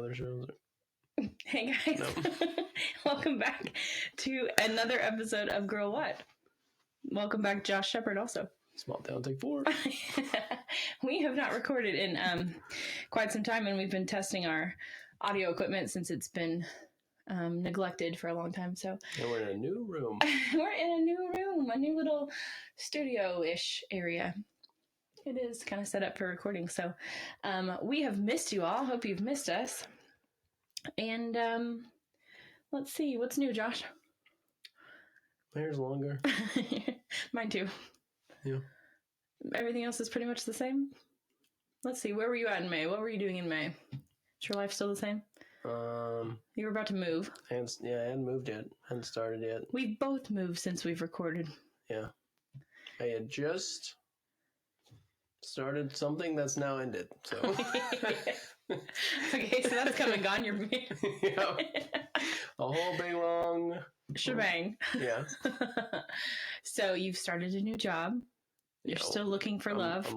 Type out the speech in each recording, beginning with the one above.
other shows? Hey guys, No. welcome back to another episode of Girl What. Welcome back, Josh Shepard. Also, Small Town Take 4. we have not recorded in quite some time, and we've been testing our audio equipment since it's been neglected for a long time. So, And we're in a new room. we're in a new room, a new little studio-ish area. It is kind of set up for recording. So, we have missed you all. Hope you've missed us. And let's see, what's new, Josh? My hair's longer. Mine too. Yeah. Everything else is pretty much the same. Let's see, where were you at in May? What were you doing in May? Is your life still the same? You were about to move. I hadn't moved yet. Hadn't started yet. We've both moved since we've recorded. Yeah. I had just started something that's now ended. So. Okay, so that's come and gone. You're Yeah. A whole big long shebang. Yeah. So you've started a new job. You're still looking for love.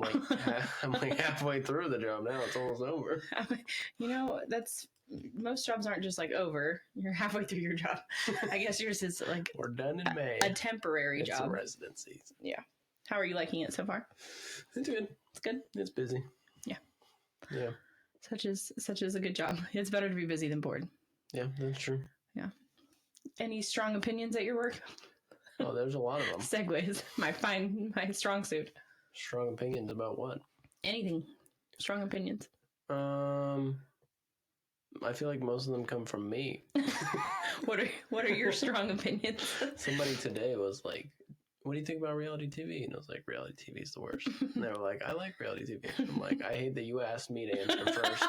I'm like halfway through the job now. It's almost over. You know, most jobs aren't just like over. You're halfway through your job. I guess yours is like we're done in May. A temporary job. It's a residency. Yeah. How are you liking it so far? It's good. It's good. It's busy. Yeah. Yeah. Such is a good job. It's better to be busy than bored. Yeah, that's true. Yeah. Any strong opinions at your work? Oh, there's a lot of them. Segues. My strong suit. Strong opinions about what? Anything. Strong opinions. I feel like most of them come from me. What are your strong opinions? Somebody today was like, what do you think about reality TV? And I was like, reality TV is the worst. And they were like, I like reality TV. I'm like, I hate that you asked me to answer first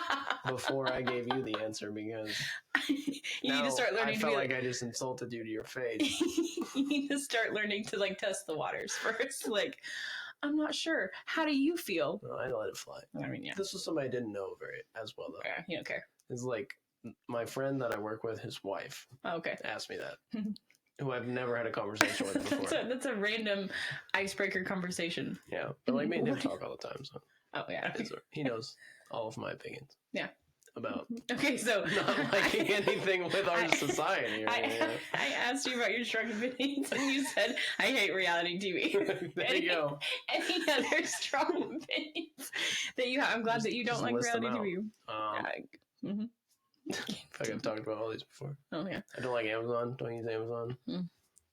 before I gave you the answer because you need to start learning. I felt like I just insulted you to your face. You need to start learning to like test the waters first. Like, I'm not sure. How do you feel? No, I let it fly. I mean, yeah. This was somebody I didn't know as well though. Yeah, you don't care. It's like my friend that I work with, his wife. Oh, okay. Asked me that. Who I've never had a conversation with before. That's a random icebreaker conversation. Yeah, but like me and him talk all the time, so. Oh yeah. He knows all of my opinions. Yeah. About. Okay, so not liking anything with our society. I asked you about your strong opinions, and you said I hate reality TV. There you go. Any other strong opinions that you have? I'm glad that you don't like reality TV. I feel like I've talked about all these before. Oh yeah. I don't like Amazon. Don't use Amazon.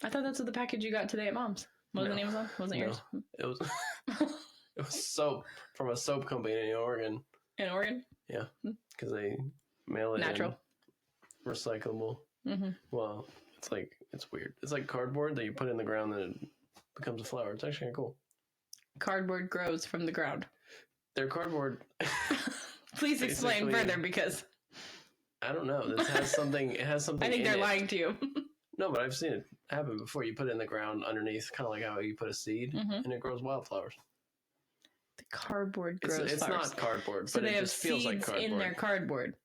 I thought that's what the package you got today at Mom's. Wasn't Amazon? Wasn't yours? It was. It was soap from a soap company in Oregon. In Oregon? Yeah, because they mail it natural, recyclable. Mm-hmm. Well, it's weird. It's like cardboard that you put in the ground and it becomes a flower. It's actually kind of cool. Cardboard grows from the ground. They're cardboard. Please explain further because. I don't know. This has something. It has something. I think they're lying to you. No, but I've seen it happen before. You put it in the ground underneath, kind of like how you put a seed, and it grows wildflowers. The cardboard grows it's flowers. Not cardboard, so but they it have just feels like cardboard. in their cardboard.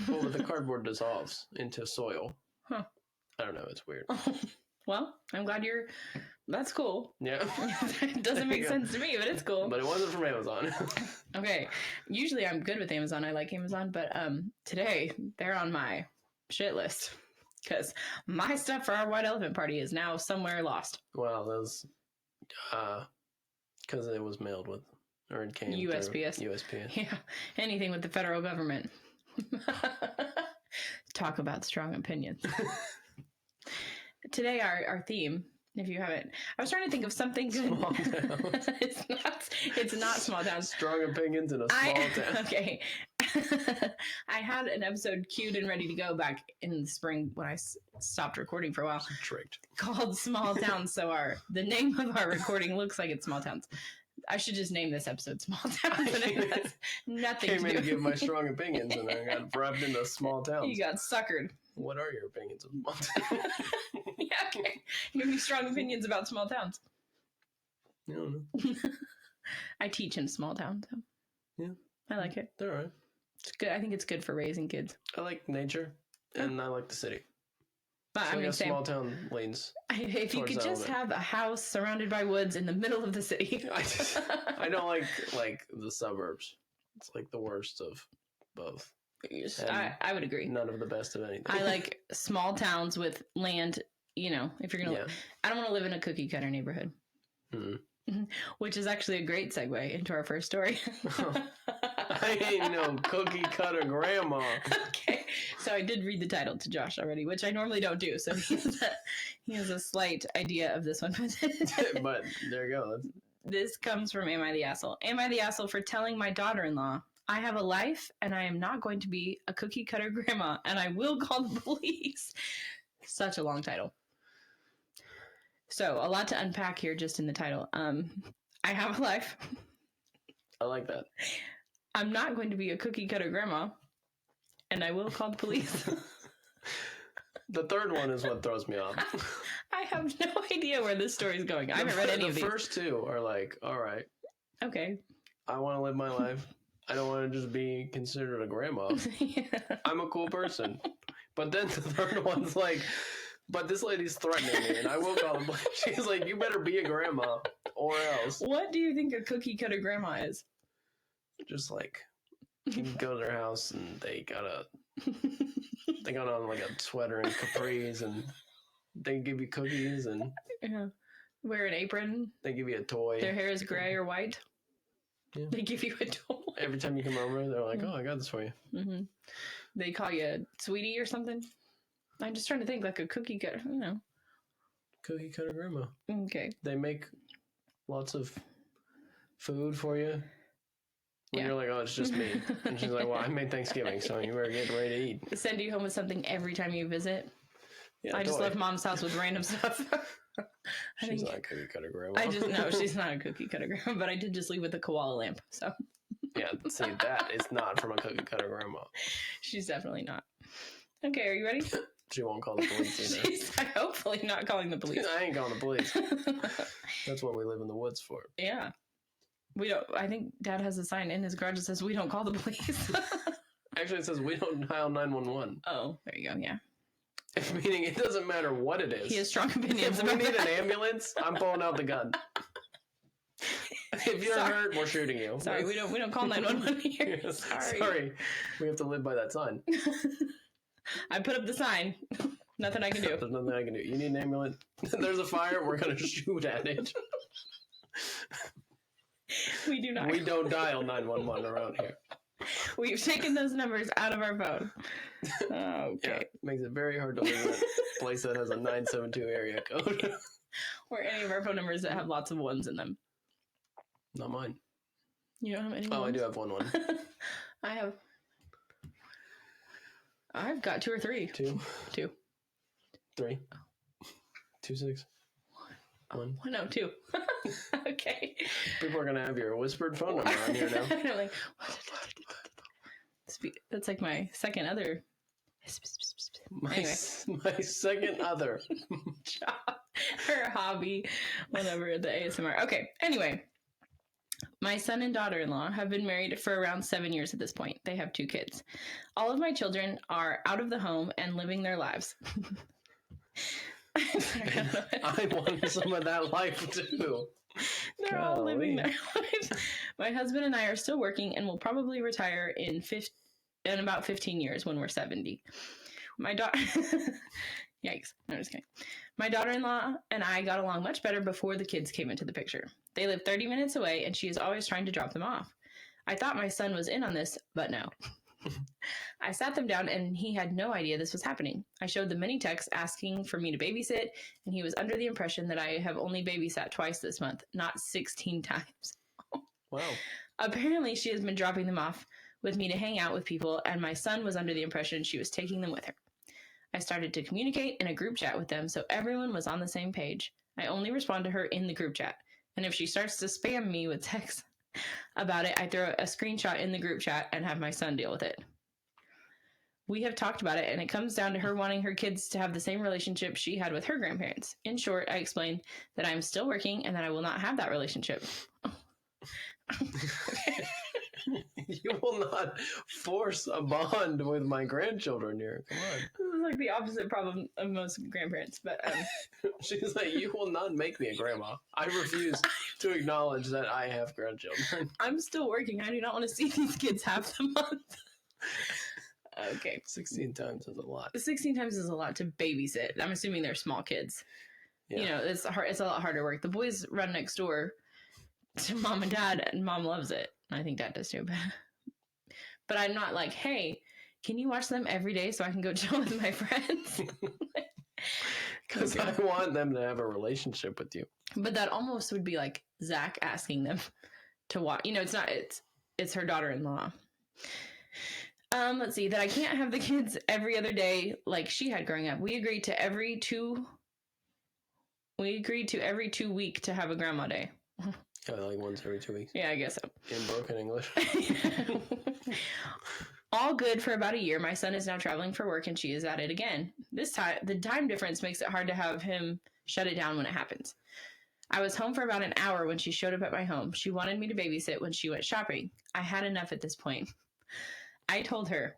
Well, but the cardboard dissolves into soil. Huh. I don't know. It's weird. Well, I'm glad that's cool. Yeah. It doesn't make sense to me, but it's cool. But it wasn't from Amazon. Okay. Usually I'm good with Amazon. I like Amazon, but today they're on my shit list because my stuff for our white elephant party is now somewhere lost. Well, that was because it was mailed with, or it came USPS. USPS. Yeah. Anything with the federal government. Talk about strong opinions. Today our theme, if you haven't, I was trying to think of something good. Small towns. It's not small towns. Strong opinions in a small town. Okay. I had an episode queued and ready to go back in the spring when I stopped recording for a while. Tricked. Called Small Towns. So the name of our recording looks like it's Small Towns. I should just name this episode Small Towns. And it has nothing Came to in do. to give my strong opinions and I got brought into small towns. You got suckered. What are your opinions of small towns? Yeah, okay. Give me strong opinions about small towns. I don't know. I teach in small towns. So. Yeah. I like it. They're all right. It's good. I think it's good for raising kids. I like nature and I like the city. But So I mean, small town lanes. If you could just have a house surrounded by woods in the middle of the city. I don't like the suburbs. It's like the worst of both. I would agree. None of the best of anything. I like small towns with land, you know, if you're going to I don't want to live in a cookie cutter neighborhood. Which is actually a great segue into our first story. I ain't no cookie cutter grandma. Okay. So I did read the title to Josh already, which I normally don't do. So he has a slight idea of this one. But there you go. This comes from Am I the Asshole? Am I the asshole for telling my daughter-in-law, I have a life and I am not going to be a cookie cutter grandma and I will call the police? Such a long title. So a lot to unpack here just in the title. I have a life. I like that. I'm not going to be a cookie cutter grandma and I will call the police. The third one is what throws me off. I have no idea where this story is going. I haven't read any of these. The first two are like, all right. Okay. I want to live my life. I don't want to just be considered a grandma. Yeah. I'm a cool person. But then the third one's like, but this lady's threatening me and I will call the police. She's like, you better be a grandma or else. What do you think a cookie cutter grandma is? Just like, you go to their house and they got on like a sweater and capris and they give you cookies and wear an apron. They give you a toy. Their hair is gray or white. Yeah. They give you a toy. Every time you come over, they're like, oh, I got this for you. Mm-hmm. They call you sweetie or something. I'm just trying to think like a cookie cutter, you know. Cookie cutter grandma. Okay. They make lots of food for you. When you're like, oh, it's just me. And she's like, well, I made Thanksgiving, so you better get ready to eat. Send you home with something every time you visit. Yeah, I just left mom's house with random stuff. She's not a cookie cutter grandma. No, she's not a cookie cutter grandma, but I did just leave with a koala lamp, so. Yeah, see, that is not from a cookie cutter grandma. She's definitely not. Okay, are you ready? She won't call the police either. She's hopefully not calling the police. I ain't calling the police. That's what we live in the woods for. Yeah. We don't. I think Dad has a sign in his garage that says we don't call the police. Actually, it says we don't dial 911. Oh, there you go. Yeah. Meaning it doesn't matter what it is. He has strong opinions. If we need an ambulance, I'm pulling out the gun. If you're hurt, we're shooting you. Sorry, we don't call 911 here. Yes, sorry. We have to live by that sign. I put up the sign. Nothing I can do. There's nothing I can do. You need an ambulance? There's a fire. We're gonna shoot at it. We do not. We don't dial 911 around here. We've taken those numbers out of our phone. Okay. Yeah, makes it very hard to live in a place that has a 972 area code. Or any of our phone numbers that have lots of ones in them. Not mine. You don't have any Oh, ones? I do have one. I've got 2 or 3. 2. 2. 3. 2 6. 1. No, 2. Okay. People are gonna have your whispered phone number on here now. I'm like, that's like my second other. My second other. Her hobby, whatever, the ASMR. Okay, anyway. My son and daughter-in-law have been married for around 7 years at this point. They have 2 kids. All of my children are out of the home and living their lives. I want some of that life too. They're all living their lives. My husband and I are still working and will probably retire in about 15 years when we're 70. My daughter... Yikes. No, I'm just kidding. My daughter-in-law and I got along much better before the kids came into the picture. They live 30 minutes away and she is always trying to drop them off. I thought my son was in on this, but no. I sat them down and he had no idea this was happening. I showed them many texts asking for me to babysit, and he was under the impression that I have only babysat twice this month, not 16 times. Wow. Apparently, she has been dropping them off with me to hang out with people, and my son was under the impression she was taking them with her. I started to communicate in a group chat with them, so everyone was on the same page. I only respond to her in the group chat, and if she starts to spam me with texts about it, I throw a screenshot in the group chat and have my son deal with it. We have talked about it, and it comes down to her wanting her kids to have the same relationship she had with her grandparents. In short, I explained that I'm still working and that I will not have that relationship. You will not force a bond with my grandchildren here. Come on. This is like the opposite problem of most grandparents, but she's like, you will not make me a grandma. I refuse to acknowledge that I have grandchildren. I'm still working. I do not want to see these kids half the month. Okay. 16 times is a lot. 16 times is a lot to babysit. I'm assuming they're small kids. Yeah. You know, it's hard. It's a lot harder work. The boys run next door to mom and dad, and mom loves it. I think dad does too. But I'm not like, hey, can you watch them every day so I can go chill with my friends? Because I want them to have a relationship with you. But that almost would be like Zach asking them to watch. You know, it's not. It's her daughter-in-law. Let's see. That I can't have the kids every other day like she had growing up. We agreed to every 2 week to have a grandma day. Yeah, like once every 2 weeks. Yeah, I guess so. In broken English. All good for about a year. My son is now traveling for work and she is at it again. This time, the time difference makes it hard to have him shut it down when it happens. I was home for about an hour when she showed up at my home. She wanted me to babysit when she went shopping. I had enough at this point. I told her,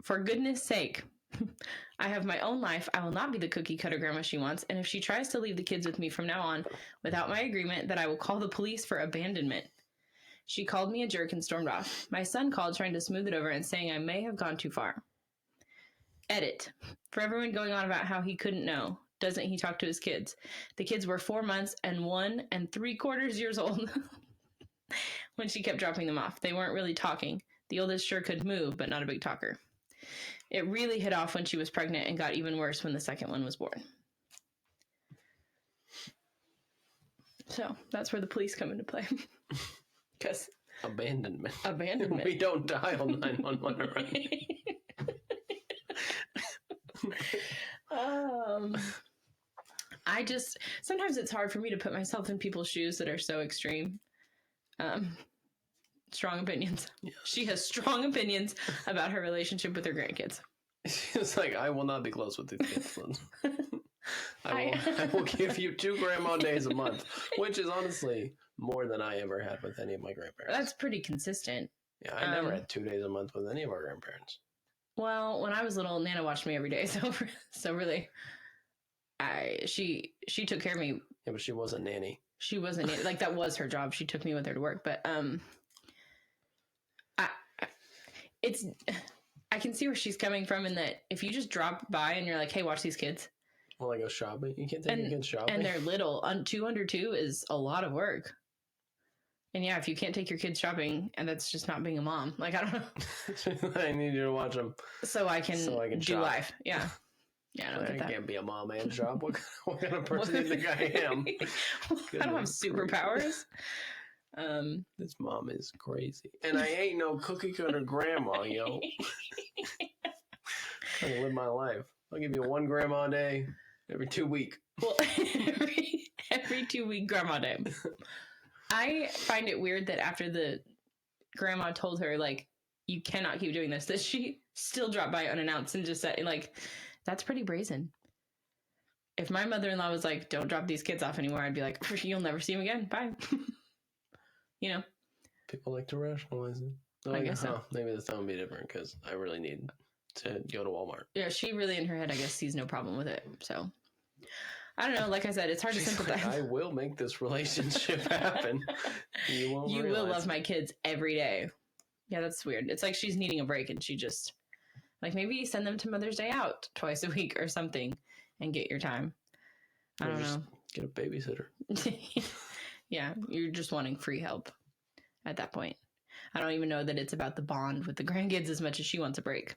for goodness sake, I have my own life. I will not be the cookie cutter grandma she wants. And if she tries to leave the kids with me from now on without my agreement, that I will call the police for abandonment. She called me a jerk and stormed off. My son called trying to smooth it over and saying I may have gone too far. Edit. For everyone going on about how he couldn't know, doesn't he talk to his kids? The kids were 4 months and 1 3/4 years old when she kept dropping them off. They weren't really talking. The oldest sure could move, but not a big talker. It really hit off when she was pregnant and got even worse when the second one was born. So that's where the police come into play. Because Abandonment. abandonment. We don't dial 911 around. I just, sometimes it's hard for me to put myself in people's shoes that are so extreme. Strong opinions. Yeah. She has strong opinions about her relationship with her grandkids. It's like, I will not be close with these kids. I will give you 2 grandma days a month, which is honestly more than I ever had with any of my grandparents. That's pretty consistent. Yeah, I never had 2 days a month with any of our grandparents. Well, when I was little, Nana watched me every day, so really, she took care of me. Yeah, but she wasn't nanny. She wasn't nanny. Like, that was her job. She took me with her to work, but I can see where she's coming from in that if you just drop by and you're like, hey, watch these kids. Well, I go shopping. You can't take your kids shopping. And they're little. 2 under 2 is a lot of work. And yeah, if you can't take your kids shopping, and that's just not being a mom. Like, I don't know. I need you to watch them. So I can do shop. life. Yeah. Yeah, I don't get that. I can't be a mom and shop. What kind of person do you think I am? I don't have superpowers. This mom is crazy. And I ain't no cookie cutter grandma, yo. I can live my life. I'll give you 1 grandma day every 2 weeks. Well, every 2 week grandma day. I find it weird that after the grandma told her, like, you cannot keep doing this, that she still dropped by unannounced and just said, like, that's pretty brazen. If my mother-in-law was like, don't drop these kids off anymore, I'd be like, you'll never see them again. Bye. You know? People like to rationalize it. I guess so. Maybe this time will be different because I really need to go to Walmart. Yeah, she really, in her head, I guess, sees no problem with it. So, I don't know. Like I said, it's hard to sympathize. Like, I will make this relationship happen. You will love my kids every day. Yeah, that's weird. It's like she's needing a break and she just, like, maybe send them to Mother's Day out twice a week or something and get your time. I don't know. Get a babysitter. Yeah, you're just wanting free help at that point. I don't even know that it's about the bond with the grandkids as much as she wants a break.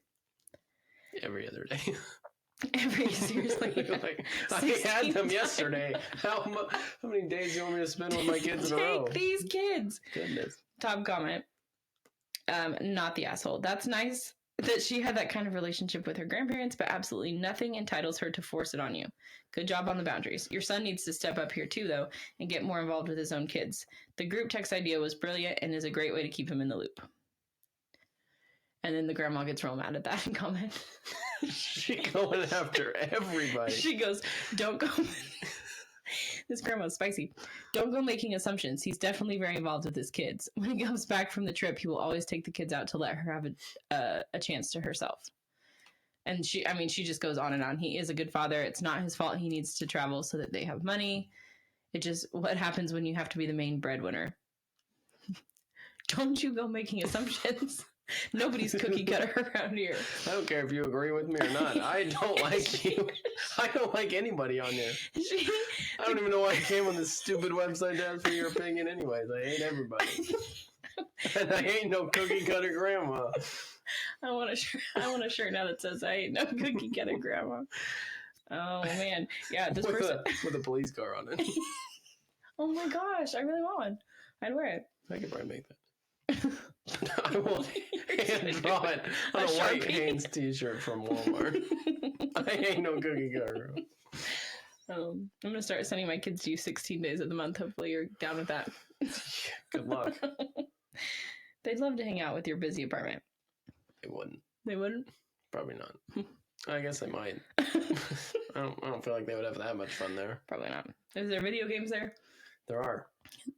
Every other day. Seriously. Like, I had them yesterday. How many days do you want me to spend with my kids in a row? Take these kids. Goodness. Top comment. Not the asshole. That's nice that she had that kind of relationship with her grandparents, but absolutely nothing entitles her to force it on you. Good job on the boundaries. Your son needs to step up here too, though, and get more involved with his own kids. The group text idea was brilliant and is a great way to keep him in the loop. And then the grandma gets real mad at that and comment. She going after everybody. She goes, don't go. This grandma's spicy. Don't go making assumptions. He's definitely very involved with his kids. When he comes back from the trip, he will always take the kids out to let her have a chance to herself. And she just goes on and on. He is a good father. It's not his fault. He needs to travel so that they have money. It just, what happens when you have to be the main breadwinner? Don't you go making assumptions. Nobody's cookie cutter around here. I don't care if you agree with me or not. I don't like you. I don't like anybody on there. I don't even know why I came on this stupid website to ask for your opinion anyways. I hate everybody. And I ain't no cookie cutter grandma. I want a shirt now that says I ain't no cookie cutter grandma. Oh man. Yeah, this person with a police car on it. Oh my gosh, I really want one. I'd wear it. I could probably make that. I will hand draw it on a white Hanes t-shirt from Walmart. I ain't no cookie cutter. I'm gonna start sending my kids to you 16 days of the month. Hopefully you're down with that. Good luck. They'd love to hang out with your busy apartment. They wouldn't. They wouldn't? Probably not. I guess they might. I don't feel like they would have that much fun there. Probably not. Is there video games there? There are.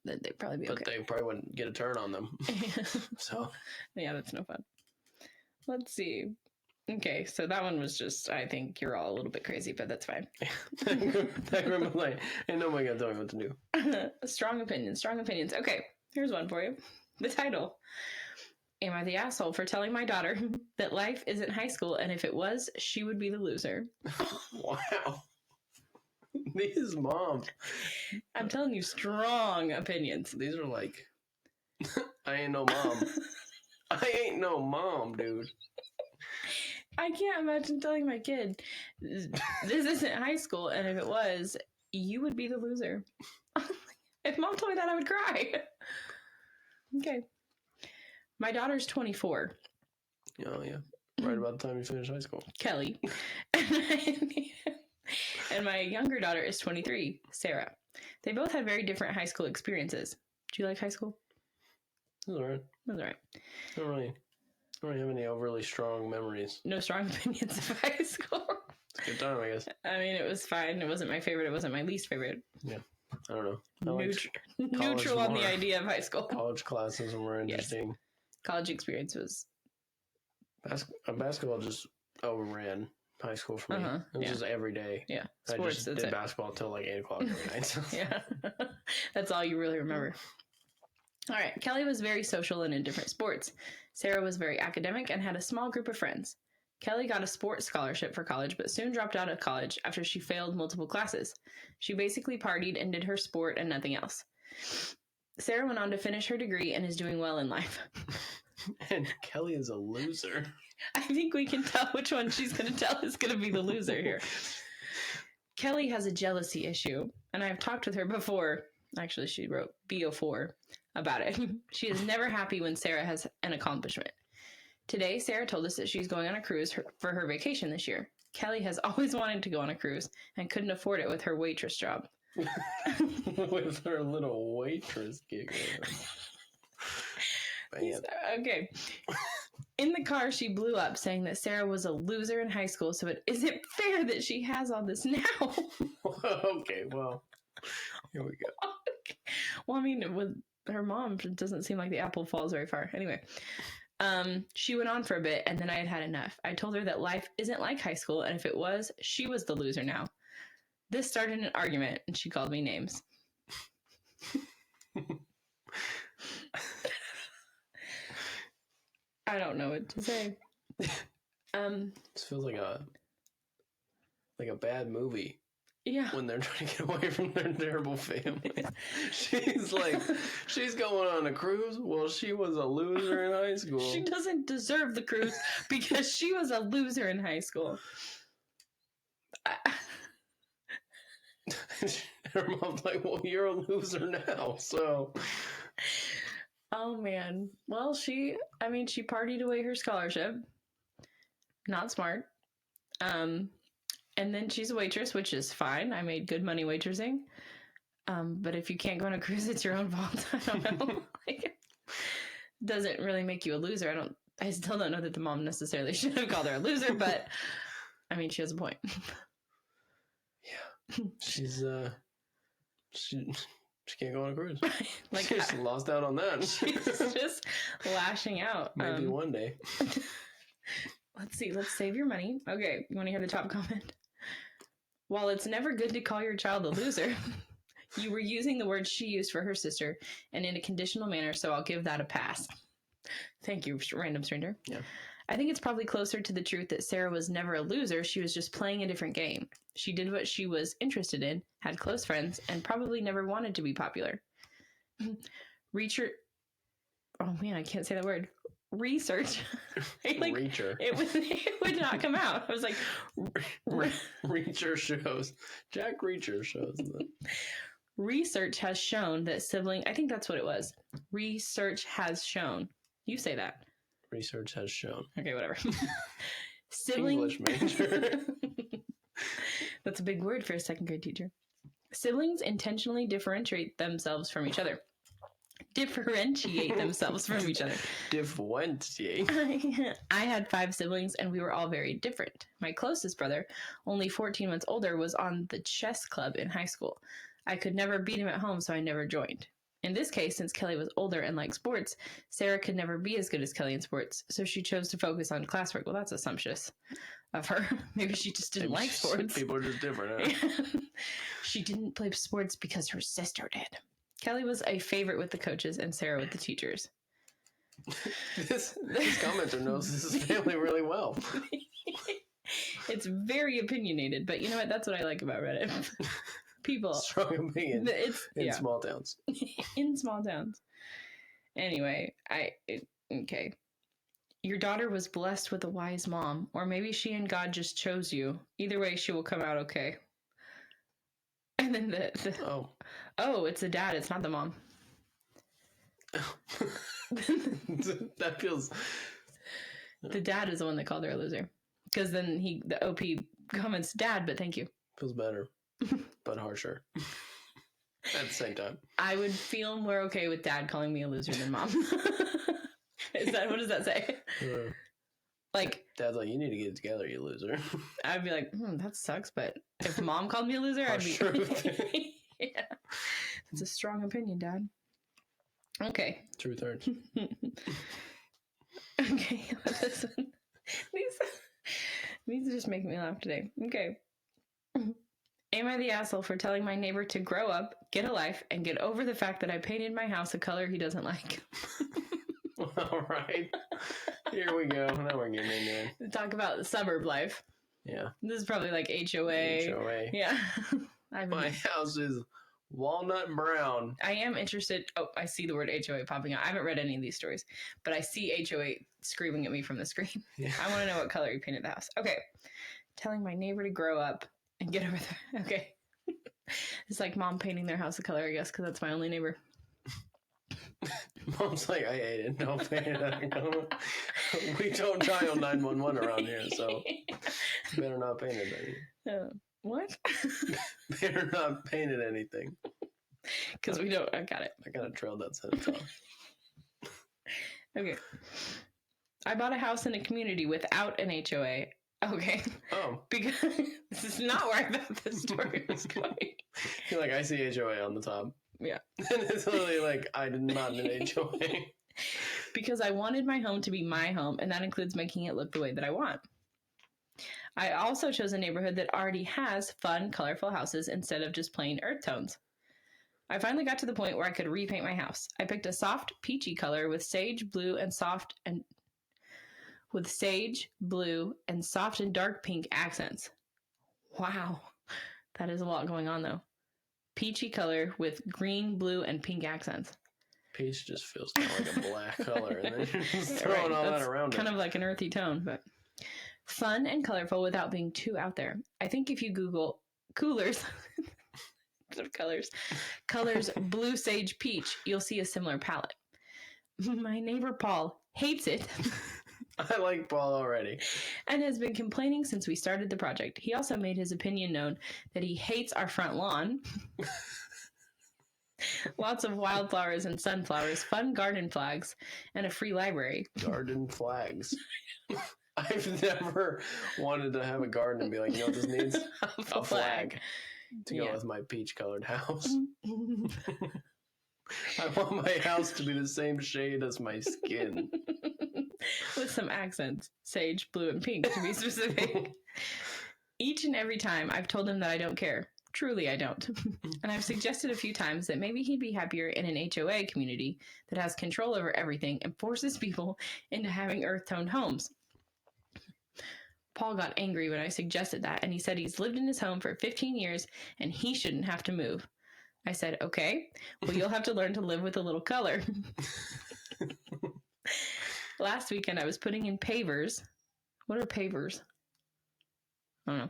Then they'd probably be but okay. They probably wouldn't get a turn on them. So yeah, that's no fun. Let's see. Okay, so that one was just, I think you're all a little bit crazy, but that's fine. That group like, ain't nobody gonna tell me what to do. Strong opinions. Okay, here's one for you. The title. Am I the asshole for telling my daughter that life isn't high school, and if it was, she would be the loser? Wow. These moms. I'm telling you, strong opinions. These are like, I ain't no mom. I ain't no mom, dude. I can't imagine telling my kid, this isn't high school, and if it was, you would be the loser. If mom told me that, I would cry. Okay. My daughter's 24. Oh, yeah. Right about the time you finish high school. Kelly. And my younger daughter is 23, Sarah. They both had very different high school experiences. Do you like high school? It was alright. It was alright. I don't really have any overly strong memories. No strong opinions of high school. It's a good time, I guess. I mean, it was fine. It wasn't my favorite. It wasn't my least favorite. Yeah. I don't know. Neutral on the idea of high school. College classes were interesting. Yes. College experience was... Basketball just overran high school for me. It was just every day. Yeah. Sports, I just did basketball until like 8 o'clock every night. So. Yeah. That's all you really remember. All right. Kelly was very social and in different sports. Sarah was very academic and had a small group of friends. Kelly got a sports scholarship for college, but soon dropped out of college after she failed multiple classes. She basically partied and did her sport and nothing else. Sarah went on to finish her degree and is doing well in life. And Kelly is a loser. I think we can tell which one she's going to tell is going to be the loser here. Kelly has a jealousy issue, and I've talked with her before. Actually, she wrote BO4 about it. She is never happy when Sarah has an accomplishment. Today, Sarah told us that she's going on a cruise for her vacation this year. Kelly has always wanted to go on a cruise and couldn't afford it with her waitress job. With her little waitress gig. Okay. In the car, she blew up, saying that Sarah was a loser in high school, so it isn't fair that she has all this now. Okay, well, here we go. Okay. Well, I mean, with her mom, it doesn't seem like the apple falls very far. Anyway, she went on for a bit, and then I had had enough. I told her that life isn't like high school, and if it was, she was the loser now. This started an argument, and she called me names. I don't know what to say. This feels like a bad movie. Yeah. When they're trying to get away from their terrible family. She's going on a cruise. Well, she was a loser in high school. She doesn't deserve the cruise because she was a loser in high school. Her mom's like, well, you're a loser now, so... Oh, man. Well, she partied away her scholarship. Not smart. And then she's a waitress, which is fine. I made good money waitressing. But if you can't go on a cruise, it's your own fault. I don't know. Doesn't really make you a loser. I still don't know that the mom necessarily should have called her a loser, but I mean, she has a point. Yeah. She's, she can't go on a cruise. Like, she's lost out on that. She's just lashing out. Maybe one day. Let's see. Let's save your money. Okay. You want to hear the top comment? While it's never good to call your child a loser, you were using the words she used for her sister and in a conditional manner, so I'll give that a pass. Thank you, random stranger. Yeah. I think it's probably closer to the truth that Sarah was never a loser. She was just playing a different game. She did what she was interested in, had close friends, and probably never wanted to be popular. Reacher. Oh man, I can't say that word. Research. Reacher. It would not come out. I was like, Reacher shows. Jack Reacher shows. Research has shown that I think that's what it was. Research has shown. You say that. Research has shown. Okay, whatever. English major. That's a big word for a second grade teacher. Siblings intentionally differentiate themselves from each other. Differentiate. I had 5 siblings and we were all very different. My closest brother, only 14 months older, was on the chess club in high school. I could never beat him at home, so I never joined. In this case, since Kelly was older and liked sports, Sarah could never be as good as Kelly in sports, so she chose to focus on classwork. Well, that's assumptuous of her. Maybe she just didn't like sports. People are just different, huh? She didn't play sports because her sister did. Kelly was a favorite with the coaches and Sarah with the teachers. This commenter knows this family really well. It's very opinionated, but you know what? That's what I like about Reddit. People. Strong opinion. In small towns. In small towns. Anyway, okay. Your daughter was blessed with a wise mom, or maybe she and God just chose you. Either way, she will come out okay. And then oh, it's the dad. It's not the mom. That feels. The dad is the one that called her a loser, because then the OP comments, "Dad, but thank you." Feels better, but harsher at the same time. I would feel more okay with Dad calling me a loser than Mom. What does that say? Like, Dad's like, you need to get it together, you loser. I'd be like, that sucks. But if Mom called me a loser, I'd be. Yeah, it's a strong opinion, Dad. Okay. Truth hurts. Okay, listen. These just make me laugh today. Okay. Am I the asshole for telling my neighbor to grow up, get a life, and get over the fact that I painted my house a color he doesn't like? All right. Here we go. Now we're getting into it. Talk about suburb life. Yeah. This is probably like HOA. HOA. Yeah. My house is walnut brown. I am interested. Oh, I see the word HOA popping out. I haven't read any of these stories, but I see HOA screaming at me from the screen. Yeah. I want to know what color you painted the house. Okay. Telling my neighbor to grow up and get over there. Okay. It's like Mom painting their house a color, I guess, because that's my only neighbor. Mom's like, I hate it. Don't paint it. We don't dial 911 around here, so better not paint it. What? Better not paint it anything. Because we don't. I got it. I gotta trail that sentence off. Okay. I bought a house in a community without an HOA. Okay. Oh. Because this is not where I thought the story was going. You're like, I see HOA on the top. Yeah. And it's literally like, I did not need an HOA. Because I wanted my home to be my home, and that includes making it look the way that I want. I also chose a neighborhood that already has fun, colorful houses instead of just plain earth tones. I finally got to the point where I could repaint my house. I picked a soft peachy color with sage blue and soft and dark pink accents. Wow. That is a lot going on though. Peachy color with green, blue, and pink accents. Peach just feels kind of like a black color, and then you're just throwing all that around kind of like an earthy tone, but fun and colorful without being too out there. I think if you Google coolers of colors blue sage peach, you'll see a similar palette. My neighbor Paul hates it. I like Paul already. And has been complaining since we started the project. He also made his opinion known that he hates our front lawn. Lots of wildflowers and sunflowers, fun garden flags, and a free library. Garden flags. I've never wanted to have a garden and be like, you know what this needs? A flag. To go with my peach-colored house. I want my house to be the same shade as my skin. With some accents. Sage, blue, and pink, to be specific. Each and every time I've told him that I don't care. Truly, I don't. And I've suggested a few times that maybe he'd be happier in an HOA community that has control over everything and forces people into having earth-toned homes. Paul got angry when I suggested that, and he said he's lived in his home for 15 years and he shouldn't have to move. I said, okay, well, you'll have to learn to live with a little color. Last weekend, I was putting in pavers. What are pavers? I don't know.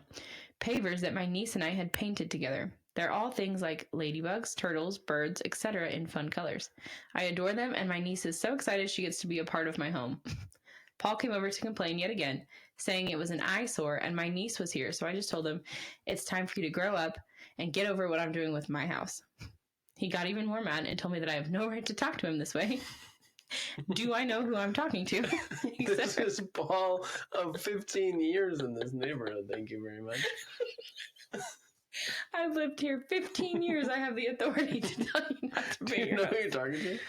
Pavers that my niece and I had painted together. They're all things like ladybugs, turtles, birds, etc. in fun colors. I adore them, and my niece is so excited she gets to be a part of my home. Paul came over to complain yet again, saying it was an eyesore and my niece was here, so I just told him, it's time for you to grow up and get over what I'm doing with my house. He got even more mad and told me that I have no right to talk to him this way. Do I know who I'm talking to? This is Paul of 15 years in this neighborhood. Thank you very much. I've lived here 15 years. I have the authority to tell you not to Do paint you your know who house. you're talking to?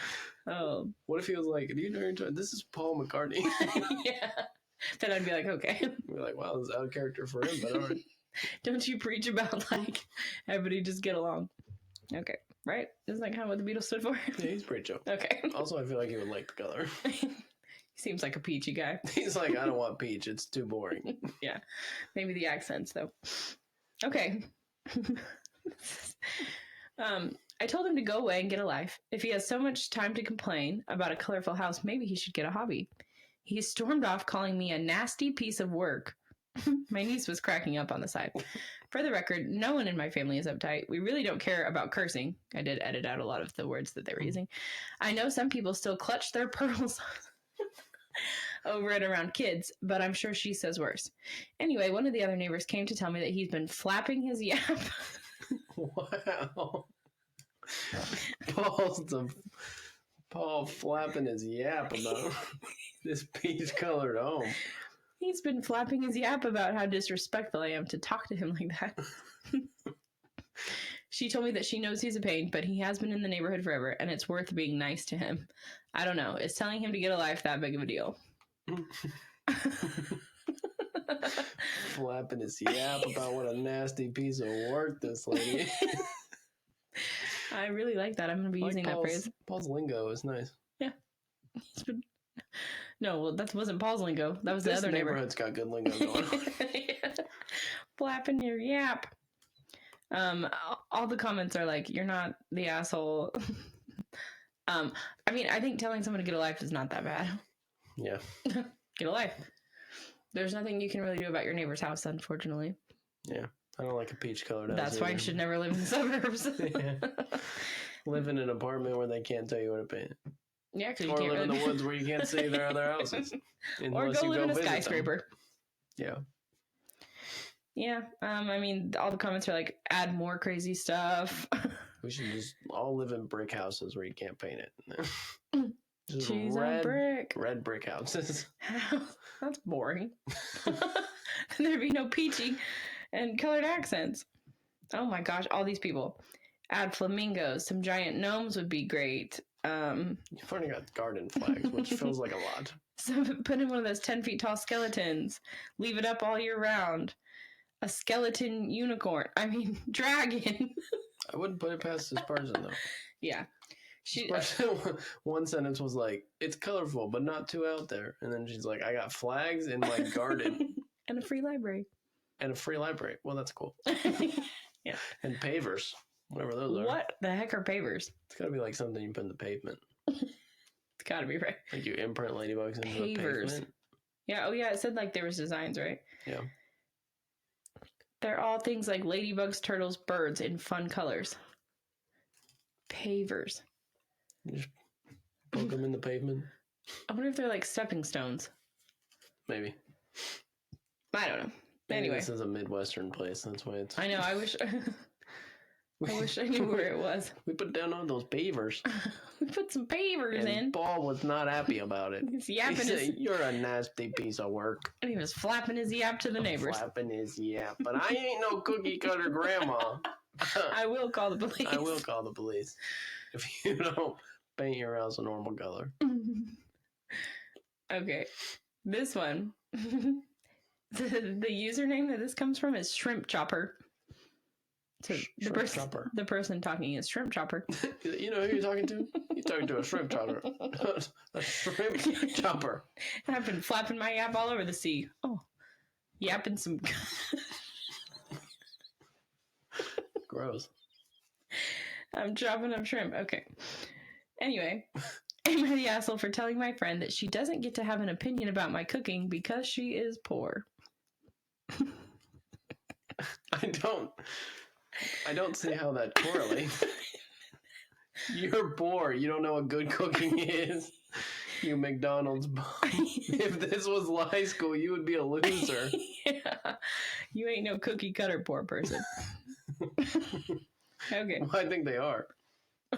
Oh. What if he was like, do you know who you're talking to? This is Paul McCartney. Yeah. Then I'd be like, okay. We're like, wow, this is out of character for him, but all right. Don't you preach about, like, everybody just get along. Okay. Right? Isn't that kind of what the Beatles stood for? Yeah, he's pretty chill. Okay. Also, I feel like he would like the color. He seems like a peachy guy. He's like, I don't want peach. It's too boring. Yeah. Maybe the accents, though. Okay. I told him to go away and get a life. If he has so much time to complain about a colorful house, maybe he should get a hobby. He stormed off, calling me a nasty piece of work. My niece was cracking up on the side. For the record, no one in my family is uptight. We really don't care about cursing. I did edit out a lot of the words that they were using. I know some people still clutch their pearls over and around kids, but I'm sure she says worse. Anyway, one of the other neighbors came to tell me that he's been flapping his yap. Wow. Paul flapping his yap about this peach-colored home. He's been flapping his yap about how disrespectful I am to talk to him like that. She told me that she knows he's a pain, but he has been in the neighborhood forever, and it's worth being nice to him. I don't know. Is telling him to get a life that big of a deal? Flapping his yap about what a nasty piece of work this lady. I really like that. I'm going to be using that phrase. Paul's lingo is nice. Yeah. No, well, that wasn't Paul's lingo. That was the other neighbor. This neighborhood's got good lingo going on. Yeah. Flapping your yap. All the comments are like, you're not the asshole. I mean, I think telling someone to get a life is not that bad. Yeah. Get a life. There's nothing you can really do about your neighbor's house, unfortunately. Yeah. I don't like a peach-colored house. That's why you should never live in the suburbs. Yeah. Live in an apartment where they can't tell you what to paint. Yeah, because you Or can't live in really... the woods where you can't see their other houses. Or go live in a skyscraper. Yeah. Yeah. I mean, all the comments are like, add more crazy stuff. We should just all live in brick houses where you can't paint it. Just Cheese on brick. Red brick houses. That's boring. There'd be no peachy and colored accents. Oh my gosh, all these people. Add flamingos. Some giant gnomes would be great. You've already got garden flags, which feels like a lot. So put in one of those 10 feet tall skeletons. Leave it up all year round. A skeleton unicorn. I mean, dragon. I wouldn't put it past this person, though. Yeah. One sentence was like, it's colorful, but not too out there. And then she's like, I got flags in my garden. And a free library. And a free library. Well, that's cool. Yeah. And pavers. Whatever those are. What the heck are pavers? It's gotta be like something you put in the pavement. It's gotta be right. Like you imprint ladybugs into the Pavers. pavement. Yeah, oh yeah, it said like there was designs, right? Yeah. They're all things like ladybugs, turtles, birds in fun colors. Pavers. You just poke them in the pavement. I wonder if they're like stepping stones. Maybe. I don't know. Maybe Anyway. this is a Midwestern place. That's why it's... I know, I wish I knew where it was. We put down all those pavers. We put some pavers And in. Paul was not happy about it. He's He yapping said, his... you're a nasty piece of work. And he was flapping his yap to the neighbors. Flapping his yap. But I ain't no cookie cutter grandma. I will call the police. I will call the police if you don't paint your house a normal color. Okay. This one. the, the username that this comes from is Shrimp Chopper. So Shrimp chopper. the person talking is Shrimp Chopper. You know who you're talking to? You're talking to a shrimp chopper. A shrimp chopper. And I've been flapping my yap all over the sea. Oh, yapping some. Gross. I'm chopping up shrimp. Okay. Anyway, am I the asshole for telling my friend that she doesn't get to have an opinion about my cooking because she is poor? I don't see how that correlates. You're poor. You don't know what good cooking is. You McDonald's bum. If this was high school, you would be a loser. Yeah. You ain't no cookie cutter poor person. Okay. Well, I think they are.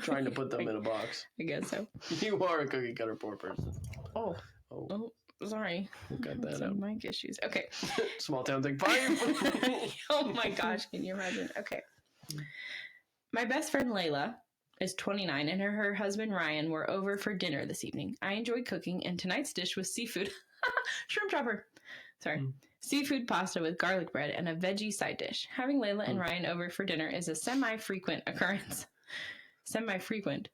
Trying to put them in a box. I guess so. You are a cookie cutter poor person. Oh. Oh, Oh, sorry. got that Some out. mic issues. Okay. Small town thing. Fire. Oh my gosh, can you imagine? Okay. My best friend Layla is 29 and her husband Ryan were over for dinner this evening. I enjoyed cooking and tonight's dish was seafood. Shrimp chopper. Sorry. Seafood pasta with garlic bread and a veggie side dish. Having Layla and Ryan over for dinner is a semi-frequent occurrence. Semi-frequent.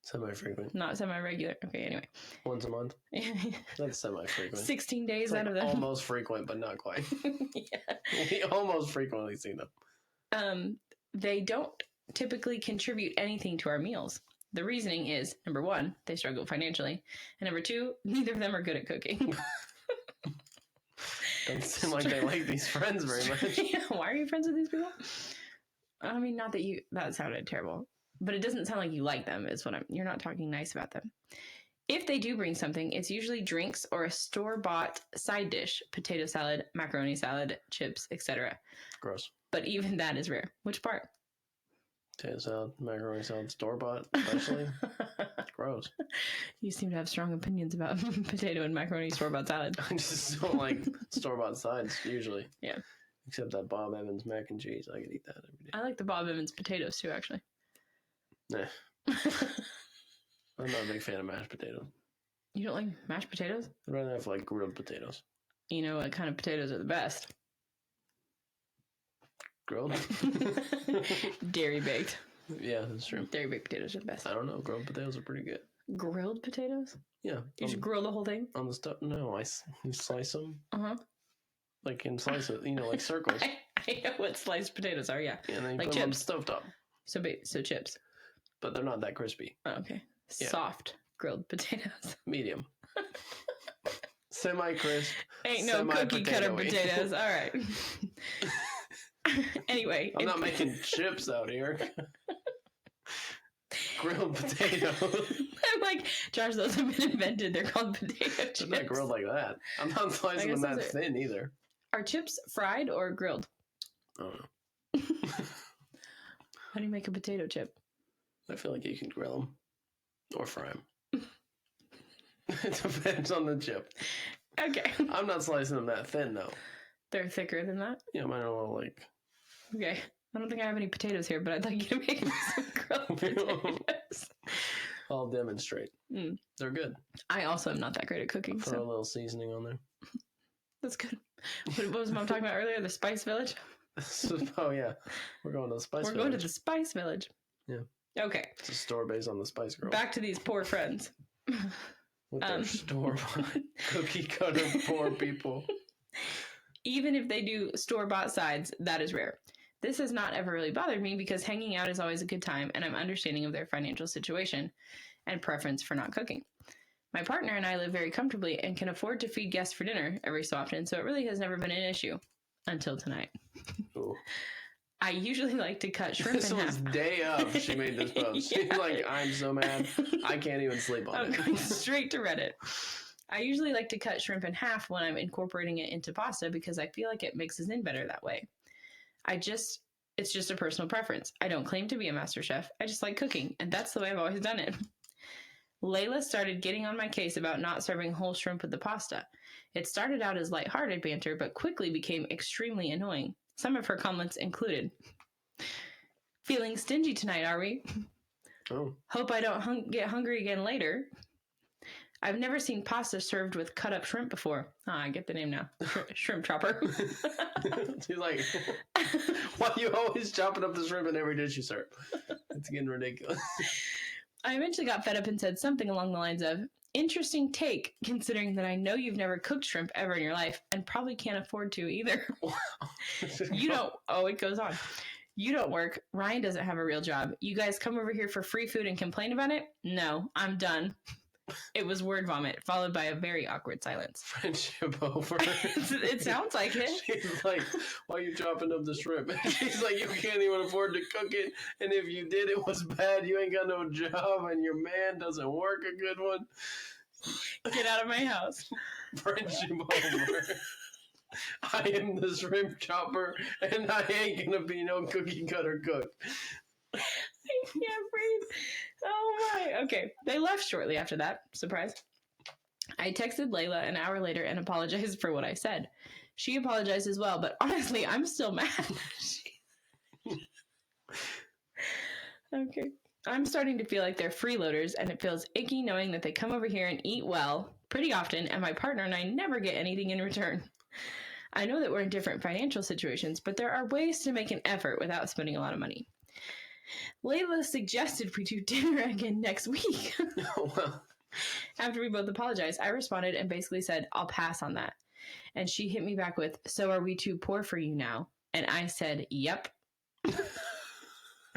Semi-frequent. Not semi-regular. Okay, anyway. Once a month. That's semi-frequent. 16 days It's like out of the... almost frequent, but not quite. Yeah. We almost frequently see them. They don't typically contribute anything to our meals. The reasoning is, number one, they struggle financially, and number two, neither of them are good at cooking. Doesn't seem like they like these friends very much. Yeah, why are you friends with these people? I mean, not that that sounded terrible, but it doesn't sound like you like them, is what you're not talking nice about them. If they do bring something, it's usually drinks or a store-bought side dish, potato salad, macaroni salad, chips, etc. Gross. But even that is rare. Which part? Potato salad, macaroni salad, store-bought, especially. Gross. You seem to have strong opinions about potato and macaroni store-bought salad. I just don't like store-bought sides, usually. Yeah. Except that Bob Evans mac and cheese. I could eat that every day. I like the Bob Evans potatoes too, actually. Nah. I'm not a big fan of mashed potatoes. You don't like mashed potatoes? I'd rather have, like, grilled potatoes. You know what kind of potatoes are the best? Grilled? Dairy baked. Yeah, that's true. Dairy baked potatoes are the best. I don't know. Grilled potatoes are pretty good. Grilled potatoes? Yeah. You should grill the whole thing? On the stuff? No, you slice them. Uh-huh. Like in slices, like circles. I know what sliced potatoes are, yeah. And then you Like put them on the chips. stovetop. So chips. But they're not that crispy. Oh, okay. Yeah. Soft grilled potatoes. Medium. Semi-crisp. Ain't no cookie cutter semi-potato-y. potatoes. All right. Anyway. I'm not making chips out here. Grilled potatoes. I'm like, Josh, those have been invented. They're called potato chips. They're not grilled like that. I'm not slicing guess them that those are- thin either. Are chips fried or grilled? I don't know. How do you make a potato chip? I feel like you can grill them. Or fry them. It depends on the chip. Okay. I'm not slicing them that thin, though. They're thicker than that? Yeah, mine are a little like... Okay. I don't think I have any potatoes here, but I'd like you to make me some grilled potatoes. I'll demonstrate. Mm. They're good. I also am not that great at cooking, Throw a so little seasoning on there. that's good. What was Mom talking about earlier? The Spice Village? Oh, yeah. We're going to the Spice We're Village. going to the Spice Village. Yeah. Okay. It's a store based on the Spice Girls. Back to these poor friends. With their store-bought cookie cutter poor people. Even if they do store-bought sides, that is rare. This has not ever really bothered me because hanging out is always a good time and I'm understanding of their financial situation and preference for not cooking. My partner and I live very comfortably and can afford to feed guests for dinner every so often, so it really has never been an issue. Until tonight. Ooh. I usually like to cut shrimp This in was half. day of she made this post. She's Yeah. like, I'm so mad. I can't even sleep on I'm it. going straight to Reddit. I usually like to cut shrimp in half when I'm incorporating it into pasta because I feel like it mixes in better that way. It's just a personal preference. I don't claim to be a master chef. I just like cooking, and that's the way I've always done it. Layla started getting on my case about not serving whole shrimp with the pasta. It started out as lighthearted banter, but quickly became extremely annoying. Some of her comments included, "Feeling stingy tonight, are we? Oh. Hope I don't get hungry again later. I've never seen pasta served with cut up shrimp before. I get the name now. Shrimp chopper. She's like, why are you always chopping up the shrimp in every dish you serve? It's getting ridiculous. I eventually got fed up and said something along the lines of, interesting take, considering that I know you've never cooked shrimp ever in your life and probably can't afford to either. You don't. Oh, it goes on. You don't work. Ryan doesn't have a real job. You guys come over here for free food and complain about it? No, I'm done. It was word vomit, followed by a very awkward silence. Friendship over. It sounds like it. She's like, why are you chopping up the shrimp? She's like, you can't even afford to cook it. And if you did, it was bad. You ain't got no job and your man doesn't work a good one. Get out of my house. Friendship over. I am the shrimp chopper and I ain't gonna be no cookie cutter cook. I can't breathe. Oh my. Okay. They left shortly after that. Surprise. I texted Layla an hour later and apologized for what I said. She apologized as well, but honestly, I'm still mad. Okay. I'm starting to feel like they're freeloaders, and it feels icky knowing that they come over here and eat well pretty often, and my partner and I never get anything in return. I know that we're in different financial situations, but there are ways to make an effort without spending a lot of money. Layla suggested we do dinner again next week. Oh, well. After we both apologized, I responded and basically said, I'll pass on that. And she hit me back with, so are we too poor for you now? And I said, yep.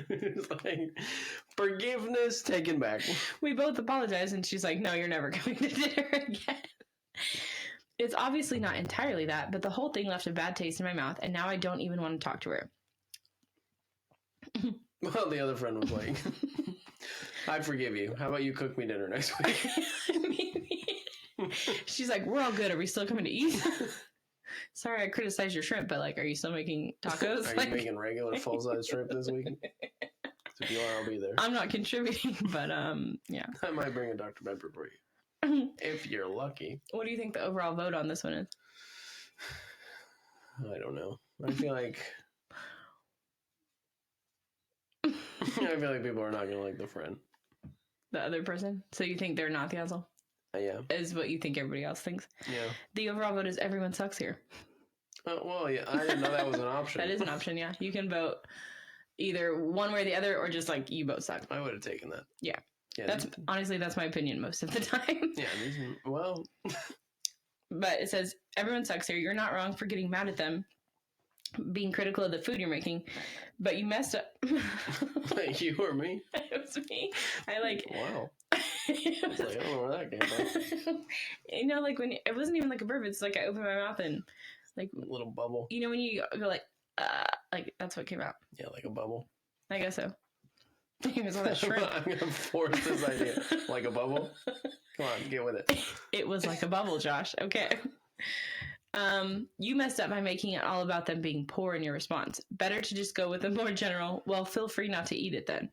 It's like, forgiveness taken back. We both apologized, and she's like, no, you're never coming to dinner again. It's obviously not entirely that, but the whole thing left a bad taste in my mouth, and now I don't even want to talk to her. Well, the other friend was like, I forgive you. How about you cook me dinner next week? She's like, we're all good. Are we still coming to eat? Sorry, I criticized your shrimp, but like, are you still making tacos? Are you making regular full-size shrimp this week? If you are, I'll be there. I'm not contributing, but yeah. I might bring a Dr. Pepper for you. If you're lucky. What do you think the overall vote on this one is? I don't know. I feel like people are not going to like the friend. The other person? So you think they're not the asshole? Yeah. Is what you think everybody else thinks? Yeah. The overall vote is everyone sucks here. Well, yeah, I didn't know that was an option. That is an option, yeah. You can vote either one way or the other, or just like you both suck. I would have taken that. Yeah. Honestly, that's my opinion most of the time. Yeah, well. But it says, everyone sucks here. You're not wrong for getting mad at them, being critical of the food you're making, but you messed up. Like you or me? It was me. Wow. I was like, I don't know where that came from. You know, like when it wasn't even like a burp. It's like I opened my mouth and like a little bubble. You know when you go like that's what came out. Yeah, like a bubble. I guess so. It was all that shrimp. I'm gonna force this idea. Like a bubble. Come on, get with it. It was like a bubble, Josh. Okay. You messed up by making it all about them being poor in your response. Better to just go with a more general, well, feel free not to eat it then.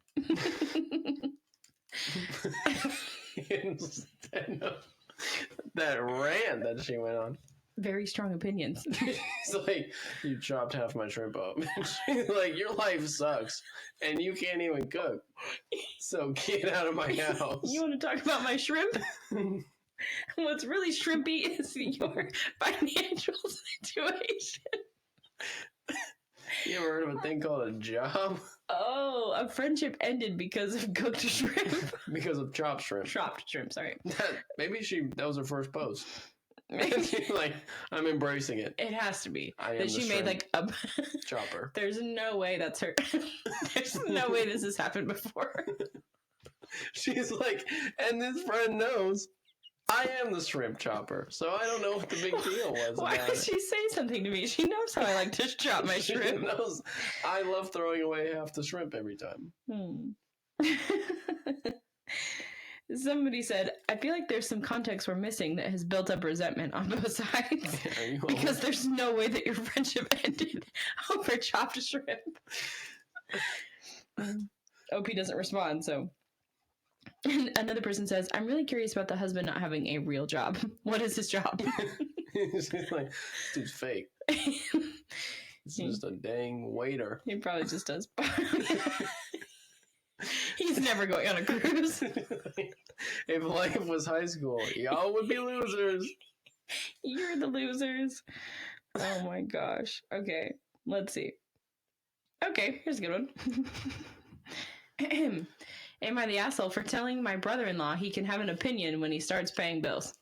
Instead of that rant that she went on. Very strong opinions. He's like, you chopped half my shrimp up. She's like, your life sucks and you can't even cook. So get out of my house. You want to talk about my shrimp? What's really shrimpy is your financial situation. You ever heard of a thing called a job? Oh, a friendship ended because of cooked shrimp. Because of chopped shrimp. Chopped shrimp, sorry. Maybe that was her first post. She's like, I'm embracing it. It has to be. I am that she made like a chopper. There's no way that's her. There's no way this has happened before. She's like, and this friend knows I am the shrimp chopper, so I don't know what the big deal was. Why about did it. she say something to me? She knows how I like to chop my She shrimp. knows I love throwing away half the shrimp every time. Somebody said, I feel like there's some context we're missing that has built up resentment on both sides. Because there's no way that your friendship ended over chopped shrimp. OP doesn't respond, so. And another person says, I'm really curious about the husband not having a real job. What is his job? She's like, this dude's fake. He's just a dang waiter. He probably just does. He's never going on a cruise. If life was high school, y'all would be losers. You're the losers. Oh my gosh. Okay, let's see. Okay, here's a good one. Am I the asshole for telling my brother-in-law he can have an opinion when he starts paying bills?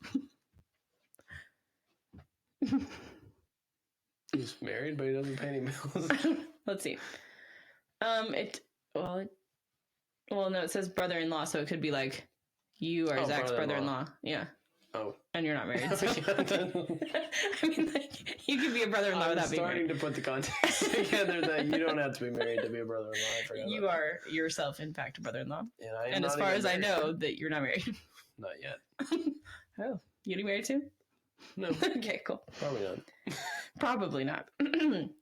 He's married, but he doesn't pay any bills. Let's see. Well, no, it says brother-in-law, so it could be like you are Zach's brother-in-law. Yeah. Oh. And you're not married. So I mean, like, you could be a brother-in-law without being married. I'm starting to put the context together that you don't have to be married to be a brother-in-law. I forgot you are yourself, in fact, a brother-in-law. And as far as I know, that you're not married. Not yet. Oh, you getting married too? No. Okay, cool. Probably not. Probably not.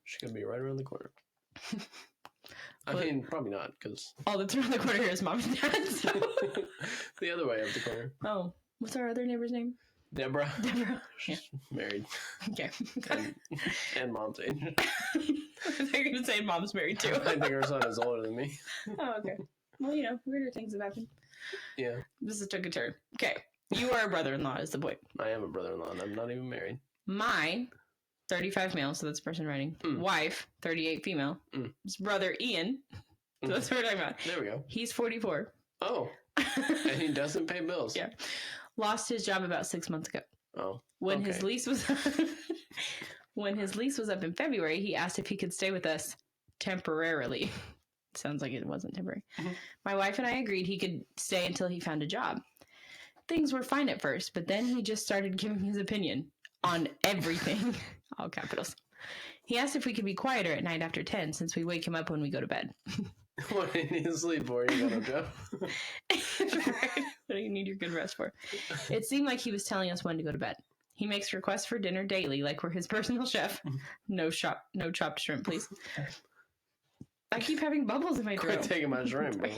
She could be right around the corner. I mean, probably not, because... All that's around the corner here is mom and dad, so... The other way of the corner. Oh, what's our other neighbor's name? Deborah. She's married. Okay. And mom's age. I think you're going to say mom's married too. I think her son is older than me. Oh, okay. Well, weirder things have happened. Yeah. This took a turn. Okay. You are a brother-in-law is the point. I am a brother-in-law, and I'm not even married. My 35 male, so that's the person writing. Wife, 38 female. His brother, Ian. So that's what we're talking about. There we go. He's 44. Oh. And he doesn't pay bills. Yeah. Lost his job about 6 months ago. Oh. When his lease was when his lease was up in February, he asked if he could stay with us temporarily. Sounds like it wasn't temporary. Mm-hmm. My wife and I agreed he could stay until he found a job. Things were fine at first, but then he just started giving his opinion on everything. All capitals. He asked if we could be quieter at night after 10 since we wake him up when we go to bed. What do you need to sleep for? You got no job. Right. What do you need your good rest for? It seemed like he was telling us when to go to bed. He makes requests for dinner daily, like we're his personal chef. No chopped shrimp, please. I keep having bubbles in my throat. Quit taking my shrimp, bro.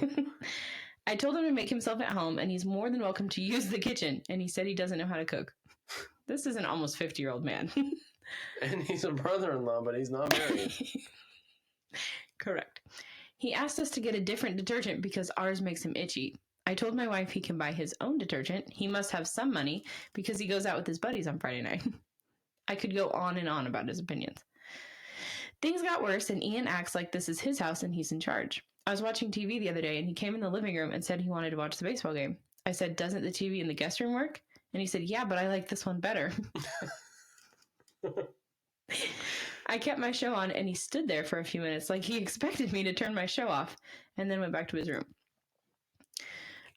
I told him to make himself at home, and he's more than welcome to use the kitchen, and he said he doesn't know how to cook. This is an almost 50-year-old man. And he's a brother-in-law, but he's not married. Correct. He asked us to get a different detergent because ours makes him itchy. I told my wife he can buy his own detergent. He must have some money because he goes out with his buddies on Friday night. I could go on and on about his opinions. Things got worse, and Ian acts like this is his house and he's in charge. I was watching TV the other day, and he came in the living room and said he wanted to watch the baseball game. I said, doesn't the TV in the guest room work? And he said, yeah, but I like this one better. I kept my show on, and he stood there for a few minutes like he expected me to turn my show off, and then went back to his room.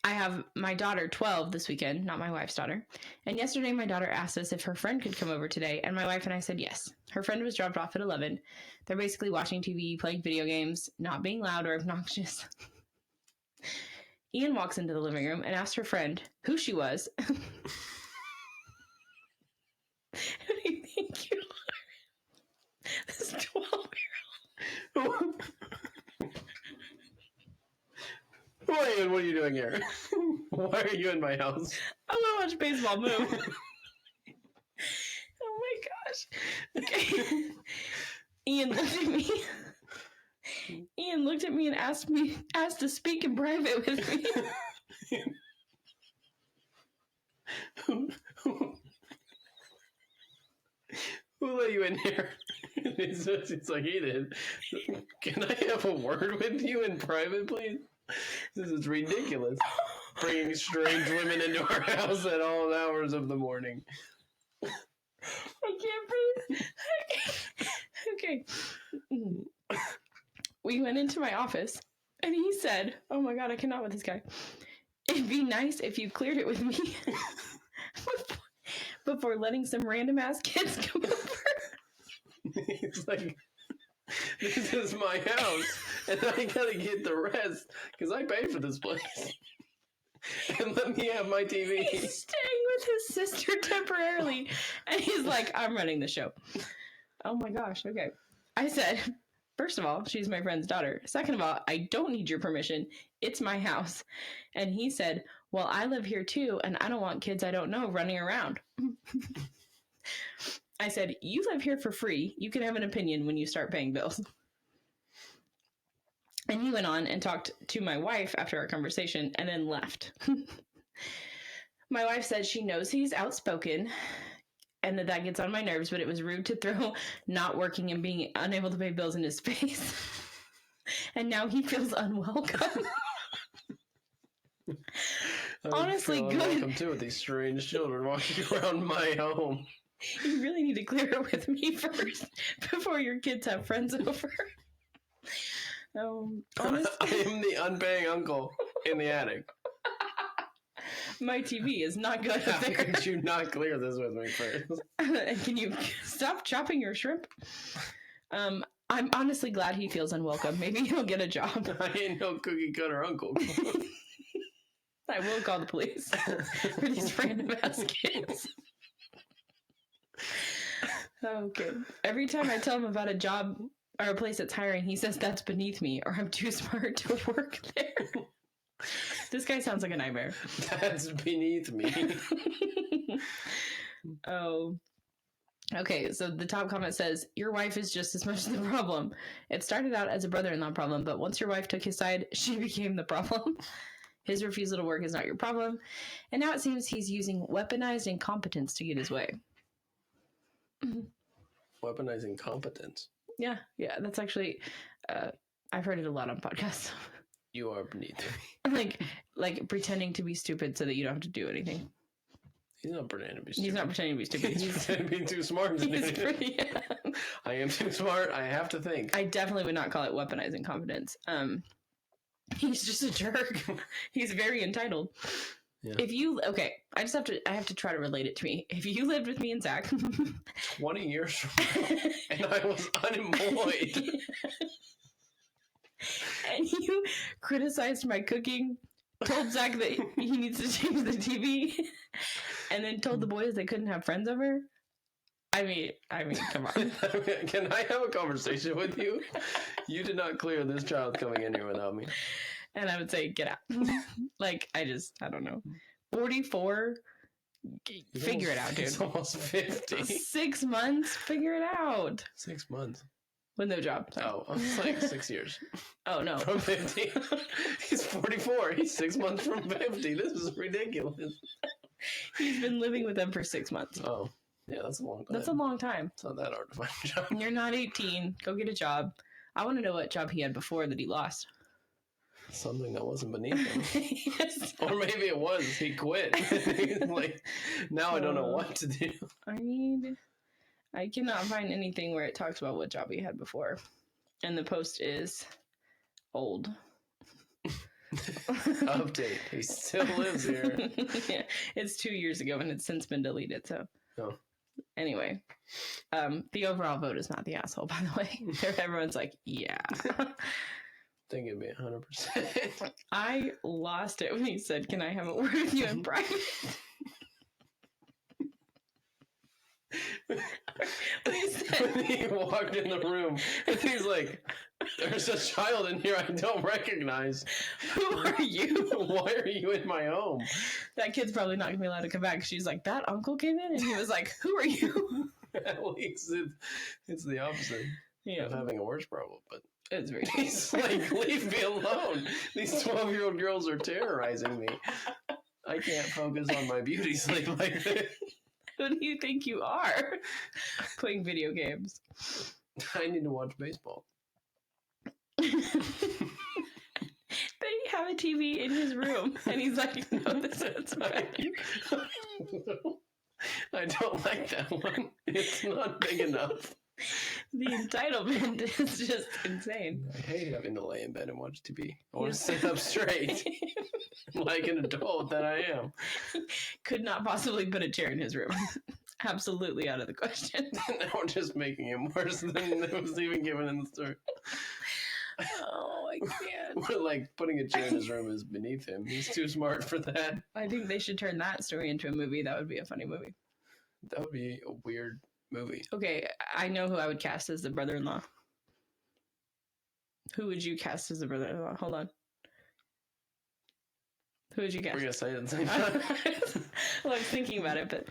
I have my daughter, 12, this weekend, not my wife's daughter. And yesterday, my daughter asked us if her friend could come over today, and my wife and I said yes. Her friend was dropped off at 11. They're basically watching TV, playing video games, not being loud or obnoxious. Ian walks into the living room and asks her friend who she was. Who do you think you are? This 12-year-old. Ian, what are you doing here? Why are you in my house? I want to watch baseball. Move. Oh my gosh. Okay. Ian looked at me and asked to speak in private with me. Who let you in here? It's like he did. Can I have a word with you in private, please? This is ridiculous. Bringing strange women into our house at all hours of the morning. I can't breathe. Okay. We went into my office, and he said, oh my god, I cannot with this guy. It'd be nice if you cleared it with me before letting some random ass kids come over. He's like, this is my house, and I gotta get the rest, because I pay for this place. And let me have my TV. He's staying with his sister temporarily, and he's like, I'm running the show. Oh my gosh, okay. I said, first of all, she's my friend's daughter. Second of all, I don't need your permission. It's my house. And he said, well, I live here too, and I don't want kids I don't know running around. I said, you live here for free. You can have an opinion when you start paying bills. And he went on and talked to my wife after our conversation and then left. My wife said she knows he's outspoken and that gets on my nerves, but it was rude to throw not working and being unable to pay bills in his face. And now he feels unwelcome. Honestly, good. Welcome too with these strange children walking around my home. You really need to clear it with me first before your kids have friends over. Honestly, I am the unpaying uncle in the attic. My TV is not good. How could you not clear this with me first? And can you stop chopping your shrimp? I'm honestly glad he feels unwelcome. Maybe he'll get a job. I ain't no cookie cutter uncle. I will call the police for these random ass kids. Okay. Every time I tell him about a job or a place that's hiring, he says that's beneath me or I'm too smart to work there. This guy sounds like a nightmare. That's beneath me. Oh. Okay, so the top comment says, your wife is just as much the problem. It started out as a brother-in-law problem, but once your wife took his side, she became the problem. His refusal to work is not your problem. And now it seems he's using weaponized incompetence to get his way. Weaponizing competence. Yeah, that's actually, I've heard it a lot on podcasts. You are beneath me. like pretending to be stupid so that you don't have to do anything. He's not pretending to be stupid. He's not pretending to be stupid. He's pretending to be too smart. I am too smart. I have to think. I definitely would not call it weaponizing competence. He's just a jerk. He's very entitled. Yeah. I have to try to relate it to me. If you lived with me and Zach 20 years from now, and I was unemployed, and you criticized my cooking, told Zach that he needs to change the TV, and then told the boys they couldn't have friends over. I mean, come on. Can I have a conversation with you? You did not clear this child coming in here without me. And I would say, get out. I don't know. 44? Figure it out, dude. It's almost 50. 6 months? Figure it out. 6 months. With no job. Sorry. Oh, it's like 6 years. Oh, no. From 50. He's 44. He's 6 months from 50. This is ridiculous. He's been living with them for 6 months. Oh, yeah, that's a long time. That's a long time. It's not that hard to find a job. You're not 18. Go get a job. I want to know what job he had before that he lost. Something that wasn't beneath him. Yes. Or maybe it was. He quit. He's like, now I don't know what to do. I cannot find anything where it talks about what job he had before. And the post is old. Update. He still lives here. Yeah, it's 2 years ago and it's since been deleted. So, Anyway, the overall vote is not the asshole, by the way. Everyone's like, yeah. I think it'd be 100%. I lost it when he said, "Can I have a word with you in private?" When he walked in the room, and he's like, "There's a child in here I don't recognize. Who are you? Why are you in my home?" That kid's probably not gonna be allowed to come back. She's like, "That uncle came in," and he was like, "Who are you?" At least it's the opposite of having a worse problem, but. It's very He's like, leave me alone. These 12-year-old girls are terrorizing me. I can't focus on my beauty sleep like this. Who do you think you are? Playing video games. I need to watch baseball. They have a TV in his room, and he's like, "No, this is fine." I don't like that one. It's not big enough. The entitlement is just insane. I hate having to lay in bed and watch TV. I want to sit up straight, like an adult that I am. Could not possibly put a chair in his room. Absolutely out of the question. Now we're just making it worse than it was even given in the story. Oh, I can't. But like putting a chair in his room is beneath him. He's too smart for that. I think they should turn that story into a movie. That would be a funny movie. That would be a weird movie. Okay, I know who I would cast as the brother-in-law. Who would you cast as the brother-in-law? Hold on. Who would you cast? We're gonna say it at the same time. Well, I was thinking about it, but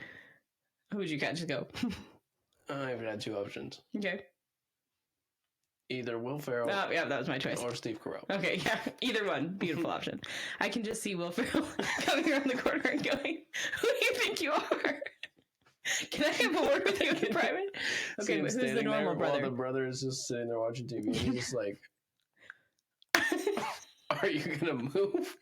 who would you cast? Just go. I've had two options. Okay. Either Will Ferrell Oh, yeah, that was my choice. or Steve Carell. Okay, yeah, either one. Beautiful option. I can just see Will Ferrell coming around the corner and going, "Who do you think you are? Can I have a word with you in private?" Okay, who's the normal brother? While the brother is just sitting there watching TV, and he's just like, "Are you gonna move?"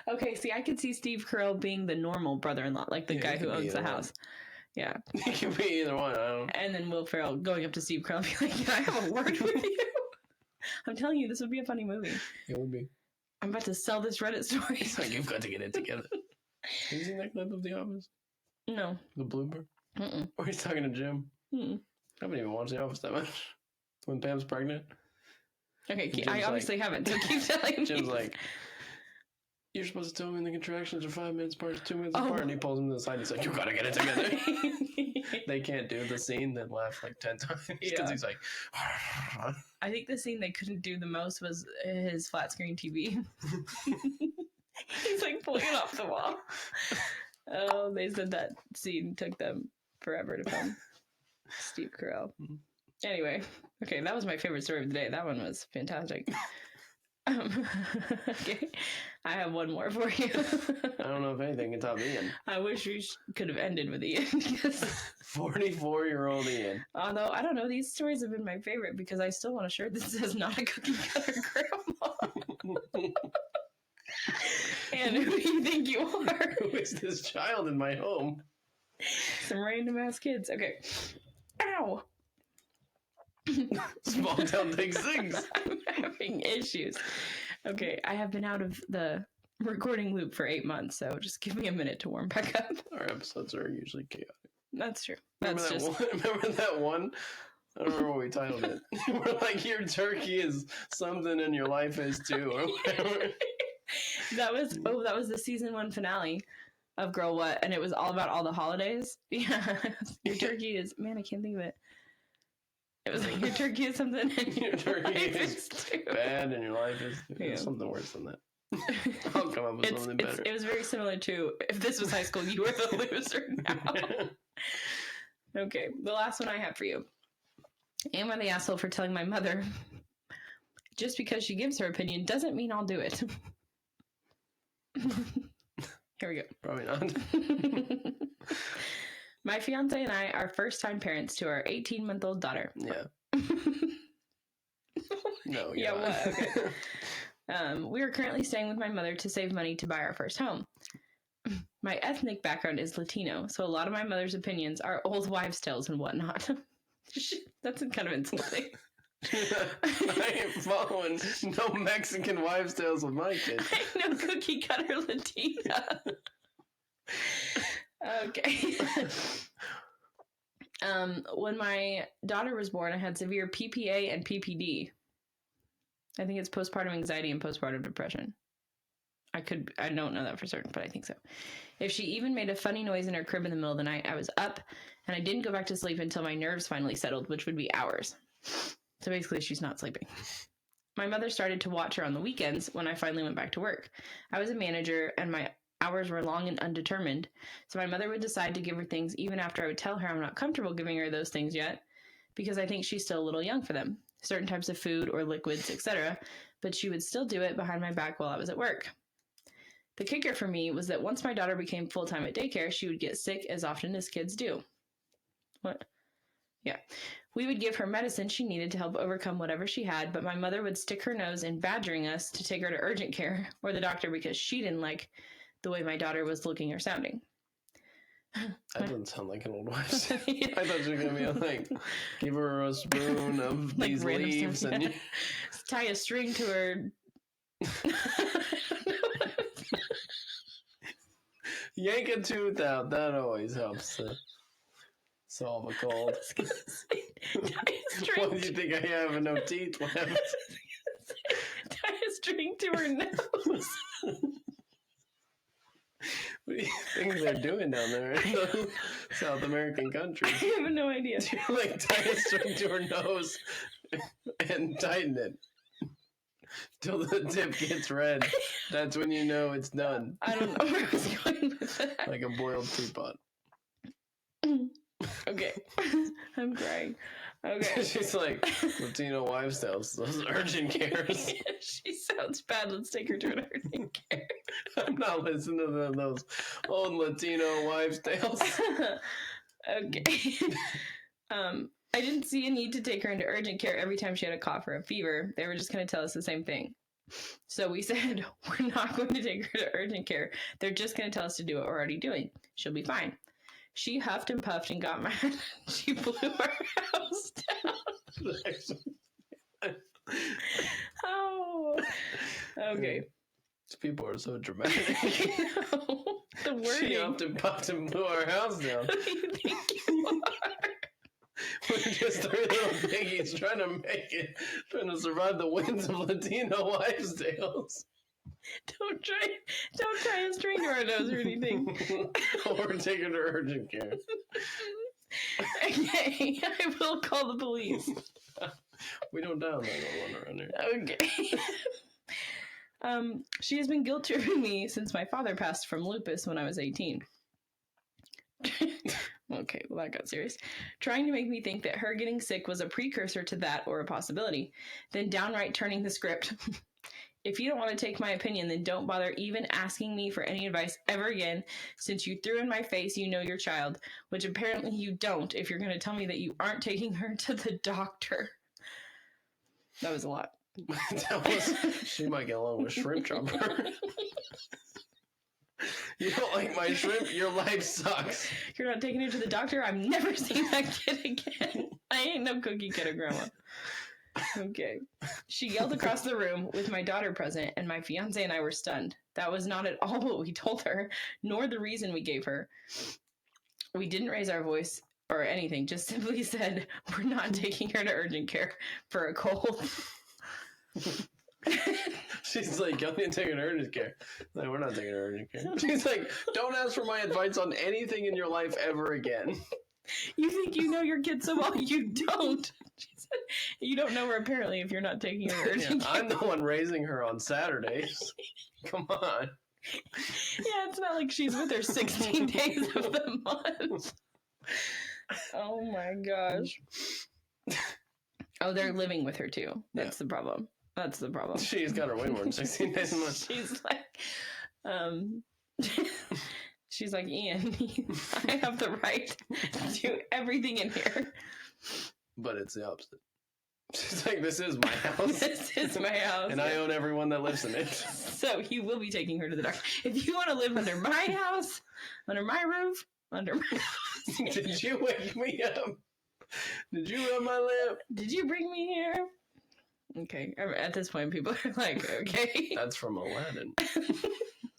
Okay, see, I could see Steve Carell being the normal brother-in-law, like the guy who owns the house. Yeah. It could be either one. I don't know. And then Will Ferrell going up to Steve Carell and be like, "Can I have a word with you?" I'm telling you, this would be a funny movie. It would be. I'm about to sell this Reddit story. It's like, you've got to get it together. Have you seen that clip of The Office? No. The blooper? Mm-mm. Where he's talking to Jim? Mm-mm. I haven't even watched The Office that much. When Pam's pregnant? Okay, I obviously haven't, so keep telling me. Jim's like, "You're supposed to tell me the contractions are 5 minutes apart, 2 minutes apart," and he pulls him to the side. He's like, "You gotta get it together." They can't do the scene, then laugh like 10 times because he's like, I think the scene they couldn't do the most was his flat screen TV. He's like pulling it off the wall. Oh, they said that scene took them forever to film. Steve Carell. Anyway, okay, that was my favorite story of the day. That one was fantastic. Okay, I have one more for you. I don't know if anything can top Ian. I wish we could have ended with Ian. 44-year-old Ian. Although, I don't know, these stories have been my favorite because I still want a shirt that says "Not a cookie cutter grandma." And who do you think you are? Who is this child in my home? Some random ass kids. Okay. Ow! Small town takes things. I'm having issues. Okay, I have been out of the recording loop for 8 months, so just give me a minute to warm back up. Our episodes are usually chaotic. That's true. Remember that one? I don't remember what we titled it. We're like, "Your turkey is something and your life is too," or whatever. That was the season 1 finale of Girl What, and it was all about all the holidays. Yeah. Your turkey is, man, I can't think of it. It was like, your turkey is something and Your turkey is too bad and your life is something worse than that. I'll come up with something better. It was very similar to, if this was high school, you were the loser now. Okay, the last one I have for you. Am I the asshole for telling my mother just because she gives her opinion doesn't mean I'll do it? Here we go. Probably not. My fiance and I are first-time parents to our 18-month-old daughter. Yeah. No. Yeah. What? Okay. We are currently staying with my mother to save money to buy our first home. My ethnic background is Latino, so a lot of my mother's opinions are old wives' tales and whatnot. That's kind of insulting. I ain't following no Mexican wives' tales with my kids. No cookie cutter Latina. Okay. When my daughter was born, I had severe PPA and PPD. I think it's postpartum anxiety and postpartum depression. I don't know that for certain, but I think so. If she even made a funny noise in her crib in the middle of the night, I was up, and I didn't go back to sleep until my nerves finally settled, which would be hours. So basically, she's not sleeping. My mother started to watch her on the weekends when I finally went back to work. I was a manager, and my hours were long and undetermined, so my mother would decide to give her things even after I would tell her I'm not comfortable giving her those things yet, because I think she's still a little young for them, certain types of food or liquids, etc., but she would still do it behind my back while I was at work. The kicker for me was that once my daughter became full-time at daycare, she would get sick as often as kids do. What? Yeah. We would give her medicine she needed to help overcome whatever she had, but my mother would stick her nose in badgering us to take her to urgent care or the doctor because she didn't like the way my daughter was looking or sounding. That doesn't sound like an old wife. Yeah. I thought you were going to be like, give her a spoon of like these leaves stuff, and tie a string to her. Yank a tooth out. That always helps to solve a cold. What do you think I have no teeth left? Tie a string to her nose. What do you think they're doing down there in the South American countries? I have no idea. Like tie a string to her nose and tighten it till the tip gets red. That's when you know it's done. I don't know where I was going with that. Like a boiled teapot. Okay. I'm crying. Okay. She's like, Latino wives' tales, those urgent cares. She sounds bad. Let's take her to an urgent care. I'm not listening to those old Latino wives' tales. Okay. I didn't see a need to take her into urgent care every time she had a cough or a fever. They were just going to tell us the same thing. So we said, we're not going to take her to urgent care. They're just going to tell us to do what we're already doing. She'll be fine. She huffed and puffed and got mad. She blew our house down. Oh. Okay. These people are so dramatic. No, the wording. She huffed and puffed and blew our house down. Who do you think you are? We're just three little piggies trying to make it, trying to survive the winds of Latino wives' tales. Don't try and string to our nose or anything. Or take her to urgent care. Okay, I will call the police. We don't dial 911 around here. Okay. She has been guilt tripping me since my father passed from lupus when I was 18. Okay, well that got serious. Trying to make me think that her getting sick was a precursor to that or a possibility. Then downright turning the script. If you don't want to take my opinion, then don't bother even asking me for any advice ever again, since you threw in my face you know your child, which apparently you don't if you're going to tell me that you aren't taking her to the doctor. That was a lot. She might get along with Shrimp Chopper. You don't like my shrimp? Your life sucks. You're not taking her to the doctor? I'm never seeing that kid again. I ain't no cookie kidder, Grandma. Okay. She yelled across the room with my daughter present, and my fiance and I were stunned. That was not at all what we told her, nor the reason we gave her. We didn't raise our voice or anything, just simply said, we're not taking her to urgent care for a cold. She's like, y'all need to take her to urgent care. Like, we're not taking her to urgent care. She's like, don't ask for my advice on anything in your life ever again. You think you know your kid so well, you don't. She said, you don't know her apparently if you're not taking her to urgent care. I'm the one raising her on Saturdays. Come on. Yeah, it's not like she's with her 16 days of the month. Oh my gosh. Oh, they're living with her too. That's the problem. That's the problem. She's got her way more than 16 days a month. She's like, she's like, Ian, I have the right to do everything in here. But it's the opposite. She's like, this is my house. This is my house. And I own everyone that lives in it. So you will be taking her to the doctor. If you want to live under my house, under my roof, under my house. Did you wake me up? Did you rub my lamp? Did you bring me here? Okay. At this point, people are like, okay. That's from Aladdin.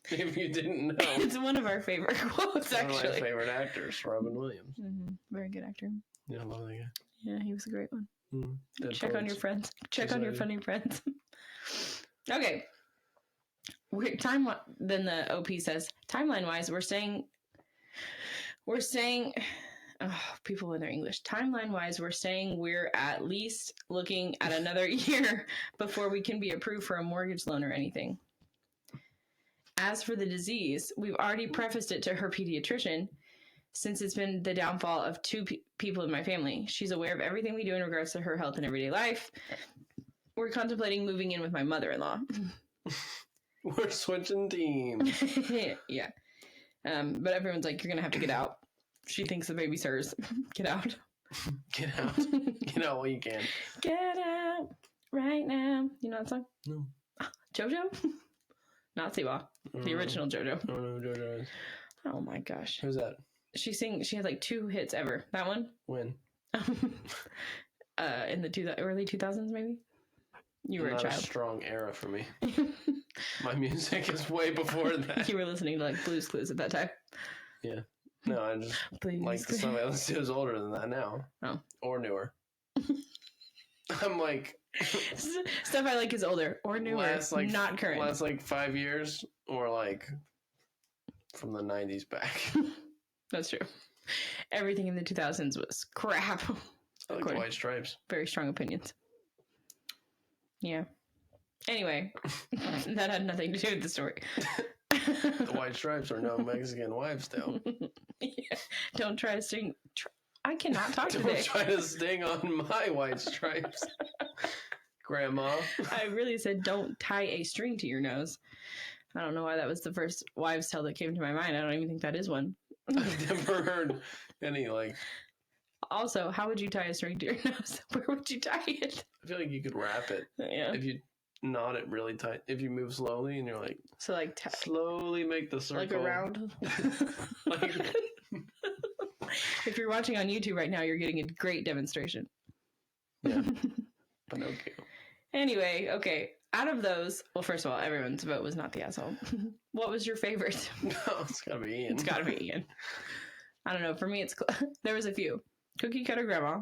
If you didn't know. It's one of our favorite quotes, actually. One of my favorite actors, Robin Williams. Mm-hmm. Very good actor. Yeah, I love that guy. Yeah, he was a great one. Mm-hmm. Check on your friends. Check on your funny friends. Okay. Then the OP says, timeline-wise, we're saying, oh, people in their English. Timeline-wise, we're saying we're at least looking at another year before we can be approved for a mortgage loan or anything. As for the disease, we've already prefaced it to her pediatrician since it's been the downfall of two people in my family. She's aware of everything we do in regards to her health and everyday life. We're contemplating moving in with my mother-in-law. We're switching teams. Yeah. But everyone's like, you're going to have to get out. She thinks the baby's hers. Get out. Get out. Get out while you can. Get out right now. You know that song? No. JoJo? Not Siwa. The original JoJo. I don't know who JoJo is. Oh my gosh. Who's that? She had like 2 hits ever. That one? When? In the early 2000s, maybe? You were a child. Not a strong era for me. My music is way before that. You were listening to like Blue's Clues at that time. Yeah. No, I just like the stuff I listen to is older than that now. Oh. Or newer. I'm like... Stuff I like is older or newer, not current. Last like 5 years or like from the 90s back. That's true. Everything in the 2000s was crap. I like the White Stripes. Very strong opinions. Yeah. Anyway, that had nothing to do with the story. The White Stripes are no Mexican wives' tale. Yeah. Don't try to string. I cannot talk Don't today. try to sting on my white stripes, Grandma. I really said don't tie a string to your nose. I don't know why that was the first wives' tale that came to my mind. I don't even think that is one. I've never heard any, like... Also, how would you tie a string to your nose? Where would you tie it? I feel like you could wrap it. Yeah. If you knot it really tight. If you move slowly and you're like... So, like... slowly make the circle. Like around? Like... If you're watching on YouTube right now, you're getting a great demonstration. Yeah. Pinocchio. Anyway, okay. Out of those, well, first of all, everyone's vote was not the asshole. What was your favorite? No, it's gotta be Ian. It's gotta be Ian. I don't know. For me, it's there was a few. Cookie Cutter Grandma.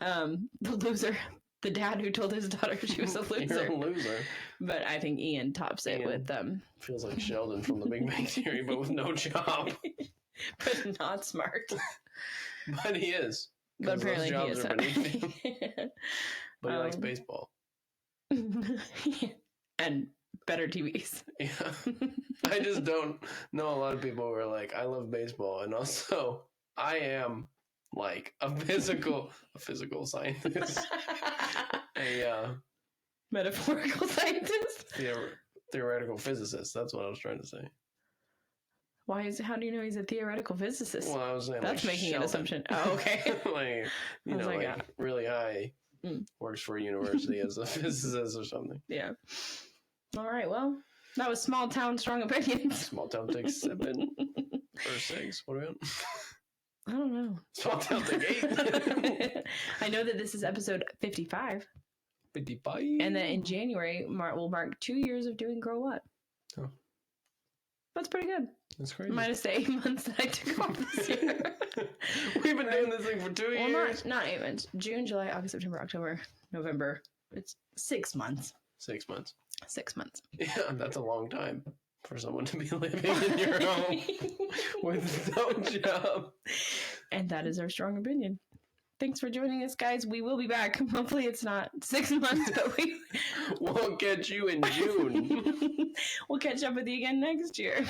The loser. The dad who told his daughter she was a loser. You're a loser. But I think Ian tops it Ian. with Feels like Sheldon from The Big Bang Theory, but with no job. but not smart. But he is. But 'Cause apparently those he jobs is. are beneath him. But he likes baseball. And better TVs. Yeah. I just don't know a lot of people who are like, I love baseball, and also I am like a physical scientist. A Metaphorical scientist. theoretical physicist. That's what I was trying to say. How do you know he's a theoretical physicist? Well, I was saying That's like making Sheldon. an assumption. Oh, okay. Like, you know, like, like really high, works for a university as a physicist or something. Yeah. All right. Well, that was Small Town Strong Opinions. Small Town takes 7 or 6. What are we on? I don't know. Small Town take 8. I know that this is episode 55. 55. And that in January, we'll mark 2 years of doing Grow What. Oh. That's pretty good. That's crazy. Minus the 8 months that I took off this year. We've been doing this thing for 2 Well, years. not 8 months. June, July, August, September, October, November. It's 6 months. 6 months. 6 months. Yeah, that's a long time for someone to be living in your home with no job. And that is our strong opinion. Thanks for joining us, guys. We will be back. Hopefully it's not 6 months, but we'll catch you in June. We'll catch up with you again next year.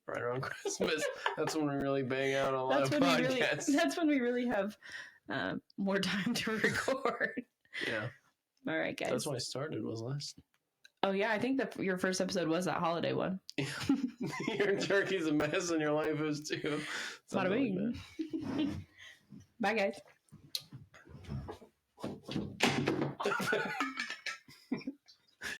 Right around Christmas. That's when we really bang out a lot of podcasts. That's when we really have more time to record. Yeah. All right, guys. That's why I started was last. Oh, yeah. I think that your first episode was that holiday one. Your turkey's a mess and your life is too. Bada bing. Bye, guys.